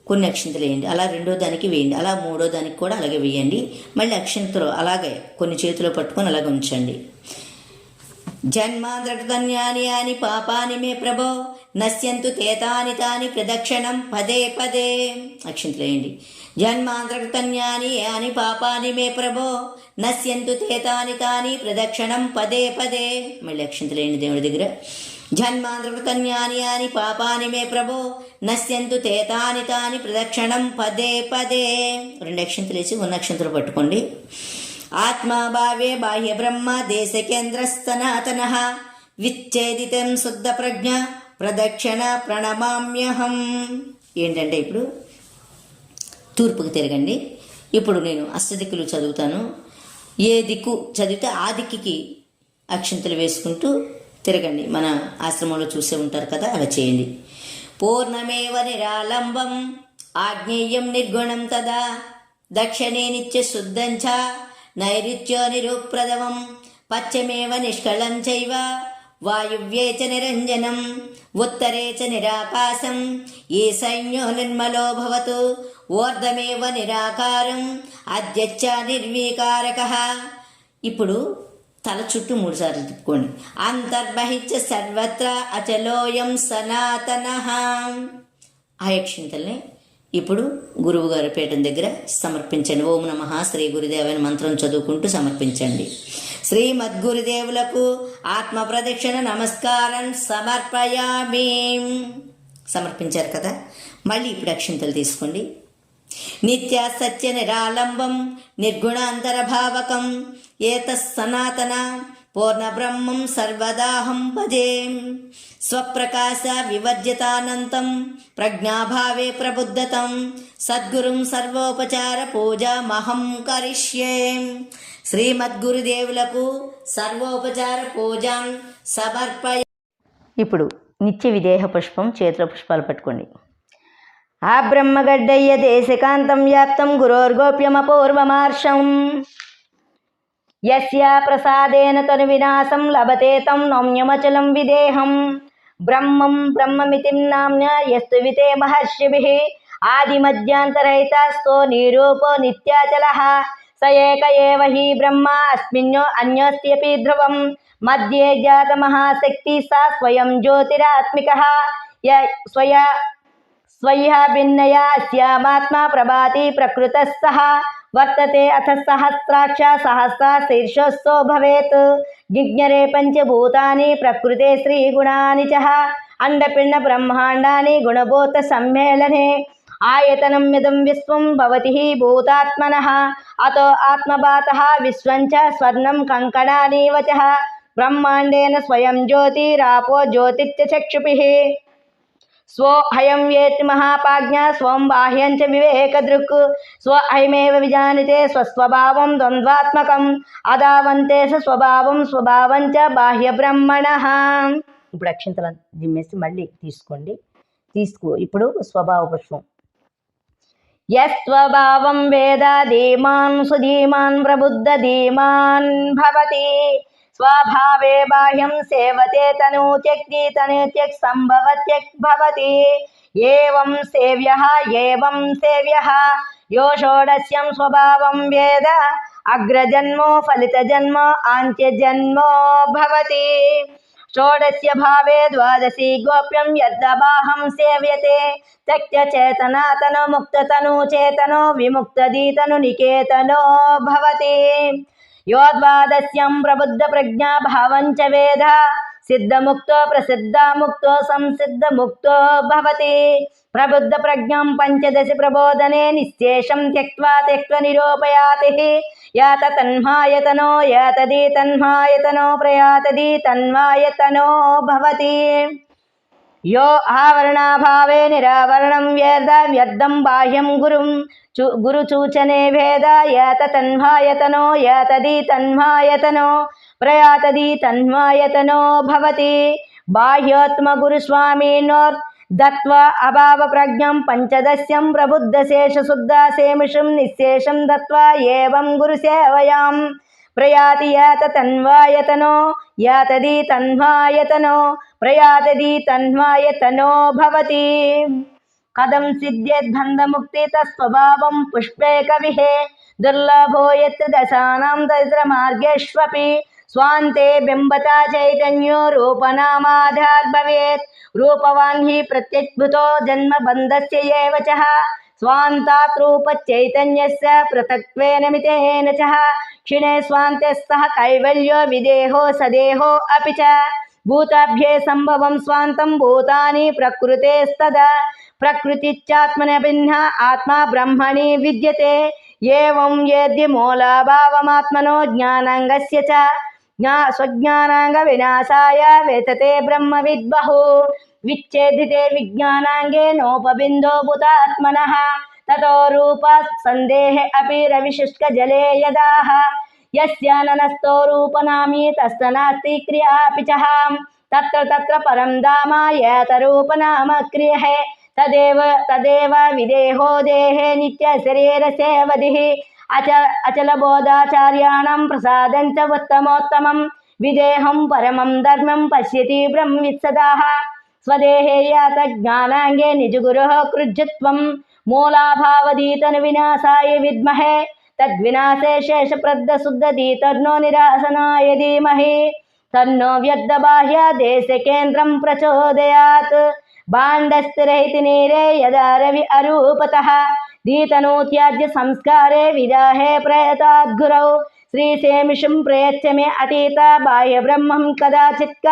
Speaker 1: కొన్ని అక్షింతలు వేయండి. అలా రెండో దానికి వేయండి. అలా మూడో దానికి కూడా అలాగే వేయండి. మళ్ళీ అక్షింతలు అలాగే కొన్ని చేతిలో పట్టుకొని అలాగే ఉంచండి. జన్మాంధ్రకృతన్యాని యాని పాపాని మే ప్రభో నశ్యంతు తేతాని తాని ప్రదక్షిణం పదే పదే. అక్షింతలు వేయండి. జన్మాంధ్రకృతన్యాని యాని పాపాని మే ప్రభో నశ్యంతు తేతాని తాని ప్రదక్షిణం పదే పదే. మళ్ళీ అక్షింతలు వేయండి దేవుడి దగ్గర. జన్మాంధ్రకృతన్యాని యాని పాపాని మే ప్రభో నశ్యంతు తేతాని తాని ప్రదక్షిణం పదే పదే. రెండు అక్షింతలు వేసి ఉన్న అక్షింతలు పట్టుకోండి. ఆత్మాభావే బాహ్య బ్రహ్మ దేశకేంద్ర సనాతన విచ్ఛేదితం శుద్ధ ప్రజ్ఞ ప్రదక్షిణ ప్రణమామ్యహం. ఏంటంటే ఇప్పుడు తూర్పుకు తిరగండి. ఇప్పుడు నేను అష్టదిక్కులు చదువుతాను. ఏ దిక్కు చదివితే ఆ దిక్కుకి అక్షింతలు వేసుకుంటూ తిరగండి. మన ఆశ్రమంలో చూసే ఉంటారు కదా, అలా చేయండి. పూర్ణమేవ నిరాలంబం ఆగ్నేయం నిర్గుణం తదా దక్షిణే నిత్య శుద్ధంచ నైరుత్యో నిరుప్రదవం పశ్చిమేవ నిష్కళం చైవ వాయువ్యే చ నిరంజనం ఉత్తరే చ నిరాకాశం ఈశాన్యో నిర్మలో భవతు ఊర్ధ్వమేవ నిరాకారం అద్యచ్చ నిర్వికారకః. ఇప్పుడు తల చుట్టూ 3 సార్లు తిప్పుకోండి. అంతర్బహిశ్చ సర్వత్ర అచలోయం సనాతనః. ఆ అక్షింతల్ని ఇప్పుడు గురువుగారి పీఠం దగ్గర సమర్పించండి. ఓం నమః శ్రీ గురుదేవ మంత్రం చదువుకుంటూ సమర్పించండి. శ్రీమద్గురుదేవులకు ఆత్మ ప్రదక్షిణ నమస్కారం సమర్పయామి. సమర్పించారు కదా, మళ్ళీ ఇప్పుడు అక్షింతలు తీసుకోండి. నిత్య సత్య నిరాలంబం నిర్గుణాంతరభావకం ఏతస్సనాతన పూర్ణబ్రహ్మం సర్వదాహం భజే స్వప్రకాశ వివర్జితానంతం ప్రజ్ఞాభావే ప్రబుద్ధతం సద్గురుం సర్వోపచార పూజామహం కరిష్యే. శ్రీమద్గురుదేవులకు సర్వోపచార పూజాం సమర్పయ. ఇప్పుడు నిత్య విదేహ పుష్పం చేతిలో పుష్పాలు పట్టుకోండి. ఆ బ్రహ్మగడ్డయ్య దేశకాంతం వ్యాప్తం గురోర్గోప్యమపూర్వమార్షం యస్య ప్రసాదేన తను వినాశం లభతే తం నౌమ్యమచలం విదేహం బ్రహ్మం బ్రహ్మమితిం నామ్న యస్తు వితే మహర్షిభిః ఆదిమధ్యాంతరహితస్థో నిరూపో నిత్యాచలః స ఏక ఏవ హి బ్రహ్మ అస్మిన్నో అన్యోస్త్యపి ధ్రువం మధ్యే జాత మహాశక్తి సా స్వయం జ్యోతిరాత్మికః స్వయ భిన్నయా అస్యామాత్మా ప్రభాతి ప్రకృతస్థః వర్తతే అథ సహస్రాక్ష సహస్ర శీర్షస్థో భవేత్ జిజ్ఞరే పంచభూతాని ప్రకృతే శ్రీగుణాని చ అండపిండ బ్రహ్మాండాని గుణభూత సమ్మేళనే ఆయతనం ఇదం విశ్వం భవతి భూతాత్మనః అతో ఆత్మభాతః విశ్వం చ స్వర్ణం కంకణానీవ చ బ్రహ్మాండేన స్వయం జ్యోతిరాపో జ్యోతిశ్చ చక్షుభిః స్వో అయం వేత్తి మహాపాజ్ఞ స్వం బాహ్యం చ వివేకదృక్ స్వ అయమేవ విజానితే స్వస్వభావం ద్వంద్వాత్మకం అదావంతే స్వభావం స్వభావం చ బాహ్య బ్రహ్మణః. ఇప్పుడు అక్షింతలను జిమ్మేసి మళ్ళీ తీసుకోండి. ఇప్పుడు స్వభావ పుష్పం. యస్వభావం వేద ధీమాన్ సుధీమాన్ ప్రబుద్ధ ధీమాన్ భవతి స్వభావే బాహ్యం సేవతే తను త్యక్తి తను త్యక్ సంభవత్యక్ భవతి ఏవం సేవ్యః యో షోడశ్యం స్వభావం వేద అగ్రజన్మో ఫలితజన్మో ఆంత్యజన్మో భవతి
Speaker 2: షోడస్య భావే ద్వాదశి గోప్యం యద్దబాహం సేవ్యతే త్యక్త్య చేతనాతను ముక్తతను చేతనో విముక్తదీతను నికేతనో భవతి యోద్వాదస్యం ప్రబుద్ధ ప్రజ్ఞా భావం చ వేద సిద్ధముక్తో ప్రసిద్ధముక్తో సంసిద్ధముక్తో భవతి ప్రబుద్ధ ప్రజ్ఞం పంచదశ ప్రబోధనే నిశ్శేషం త్యక్త్వా నిరూపయాతి యాత తన్మాయతనో యాతది తన్మాయతనో ప్రయాతది తన్మాయతనో భవతి यो आवरणाभावे निरावरणं वेद व्यर्थं बाह्यं गुरुसूचने भेद यात तन्मायतनो यातदि तन्मायतनो प्रयातदि तन्मायतनो भवति बाह्योत्मगुरुस्वामिनोर् दत्वा अभावप्रज्ञं पञ्चदस्यं प्रबुद्धशेषशुद्धासेमिषं निःशेषं दत्वा एवं गुरुसेवयां प्रयाति यात तन्वायतनो यातदि तन्वायतनो प्रयातदि तन्वायतनो भवति कथं सिद्ध्येद्बन्धमुक्ति तत्स्वभावं पुष्पे कविः दुर्लभो यत् दशानां तैत्रमार्गेष्वपि स्वान्ते बिम्बता चैतन्यो रूपनामाधार भवेत् रूपवान् हि प्रत्यग्भूतो जन्मबन्धस्य एव च स्वान्तात् रूपचैतन्यस्य पृथक्त्वेन मितेन च क्षिणे स्वान्ते सह कैवल्यो विदेहो सदेहो अपि च भूताभ्ये सम्भवं स्वान्तं भूतानि प्रकृतेस्तदा प्रकृतिश्चात्मनभिन्ना आत्मा ब्रह्मणि विद्यते एवं यद्य मूलाभावमात्मनो ज्ञानाङ्गस्य च स्वज्ञानाङ्गविनाशाय वेतते ब्रह्मविद्बहु विच्छेदिते विज्ञानाङ्गे नोपबिन्दो भूतात्मनः ततो रूपात् सन्देहे अपि रविशुष्कजले यदाह यस्याननस्तो रूपनामी तस्तनास्ति क्रियापि च तत्र तत्र परं धाम यतरूपनाम क्रियः तदेव विदेहो देहे नित्यशरीरसेवधिः अचलबोधाचार्याणां प्रसादं च उत्तमोत्तमं विदेहं परमं धर्मं पश्यति ब्रह्मवित्सदाः स्वदेहे यात ज्ञानाङ्गे निजगुरुः कृज्यत्वं मूलाभावदीतनुविनाशाय विद्महे तद्विनाशे शेषप्रद्धशुद्धदीतर्नो निरासनाय धीमहि तन्नो व्यर्थबाह्यदेशकेन्द्रं प्रचोदयात् भाण्डस्थिरहिति नीरे यदा रवि अरूपतः दीतनोत्याज्य संस्कारे विदाहे प्रयताद्गुरौ श्रीसेमिषं प्रयच्छ मे अतीता बाह्यब्रह्मं कदाचित्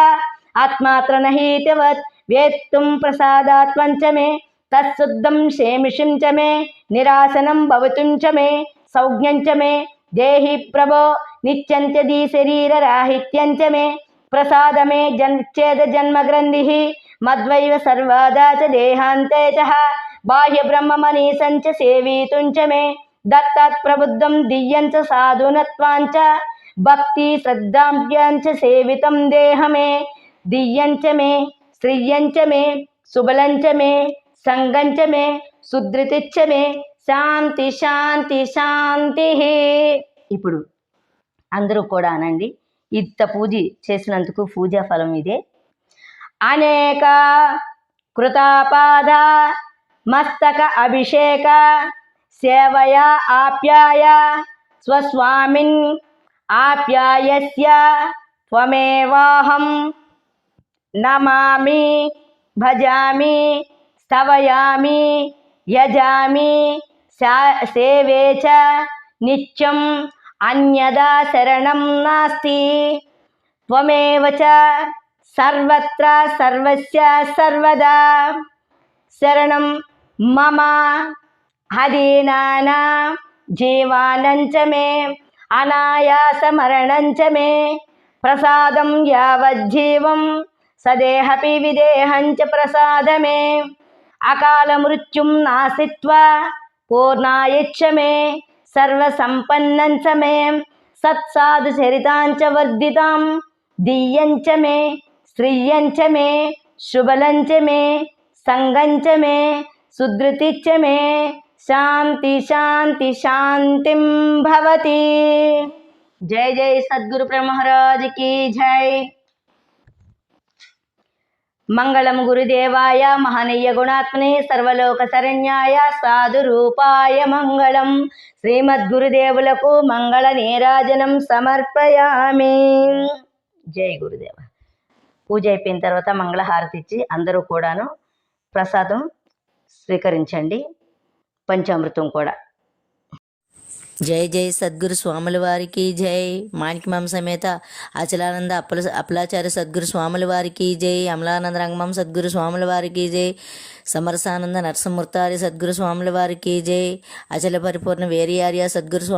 Speaker 2: आत्मात्र नहीत्यवत् वेत्तुं प्रसादात्मं च मे तत्शुद्धं शेमिषं च मे निरासनं भवतुं च मे सौज्ञं च मे देहि प्रभो नित्यन्त्यदी शरीरराहित्यं च मे प्रसाद मे जन्चेद जन्मग्रन्थिः मद्वैव सर्वदा च देहान्ते च बाह्यब्रह्ममनीसं च सेवितुं च मे दत्तात् प्रबुद्धं दिव्यं च साधुनत्वां च भक्ति श्रद्धाभ्यां च सेवितं देहमे दिव्यं च मे श्रियं च मे सुबलं च मे संगं च मे सुधृति च मे శాంతి శాంతి శాంతి. ఇప్పుడు అందరూ కూడా అనండి, ఇంత పూజ చేసినందుకు పూజా ఫలం ఇదే. అనేక కృతాపాద మస్తక అభిషేక సేవయా ఆప్యాయ స్వస్వామిన్ ఆప్యాయస్య త్వమేవాహం నమామి భజామి స్తవయామి యజామి సేవే చ నిత్యం అన్యదా శరణం నాస్తి త్వమేవ చ సర్వత్ర సర్వస్య సర్వదా శరణం మమ అధీనానా జీవానం చ మే అనాయాసమరణం చ మే ప్రసాదం యావజ్జీవం సదేహపి విదేహం చ ప్రసాద మే అకాల మృత్యుం నాసిత్వా పూర్ణాయచ్చ మే సర్వసంపన్నం చ మే సత్సాధు చరితాం చ వర్ధితాం దియ్యం చ మే శ్రియం చ మే శుభలం చ మే సంగం చ మే సుధృతి చ మే శాంతి శాంతి శాంతిం భవతి. జై జై సద్గురు బ్రహ్మరాజ్ की జై. మంగళం గురుదేవాయ మహనీయ గుణాత్మనే సర్వలోక శరణ్యాయ సాధు రూపాయ మంగళం. శ్రీమద్గురుదేవులకు మంగళ నీరాజనం సమర్పయామి. జై గురుదేవ. పూజ అయిపోయిన తర్వాత మంగళహారతి ఇచ్చి అందరూ కూడాను ప్రసాదం స్వీకరించండి, పంచామృతం కూడా.
Speaker 1: జై జై సద్గురు స్వాముల వారికి జై. మాణిక్యమాం సమేత అచలానంద అప్పలాచార్య సద్గురు స్వాముల వారికి జై. అమలానంద రంగమాం సద్గురు స్వాముల వారికి జై. సమరసానంద నరసింహమూర్తారి సద్గురు స్వాముల వారికి జై. అచల పరిపూర్ణ వేరియార్య సద్గురు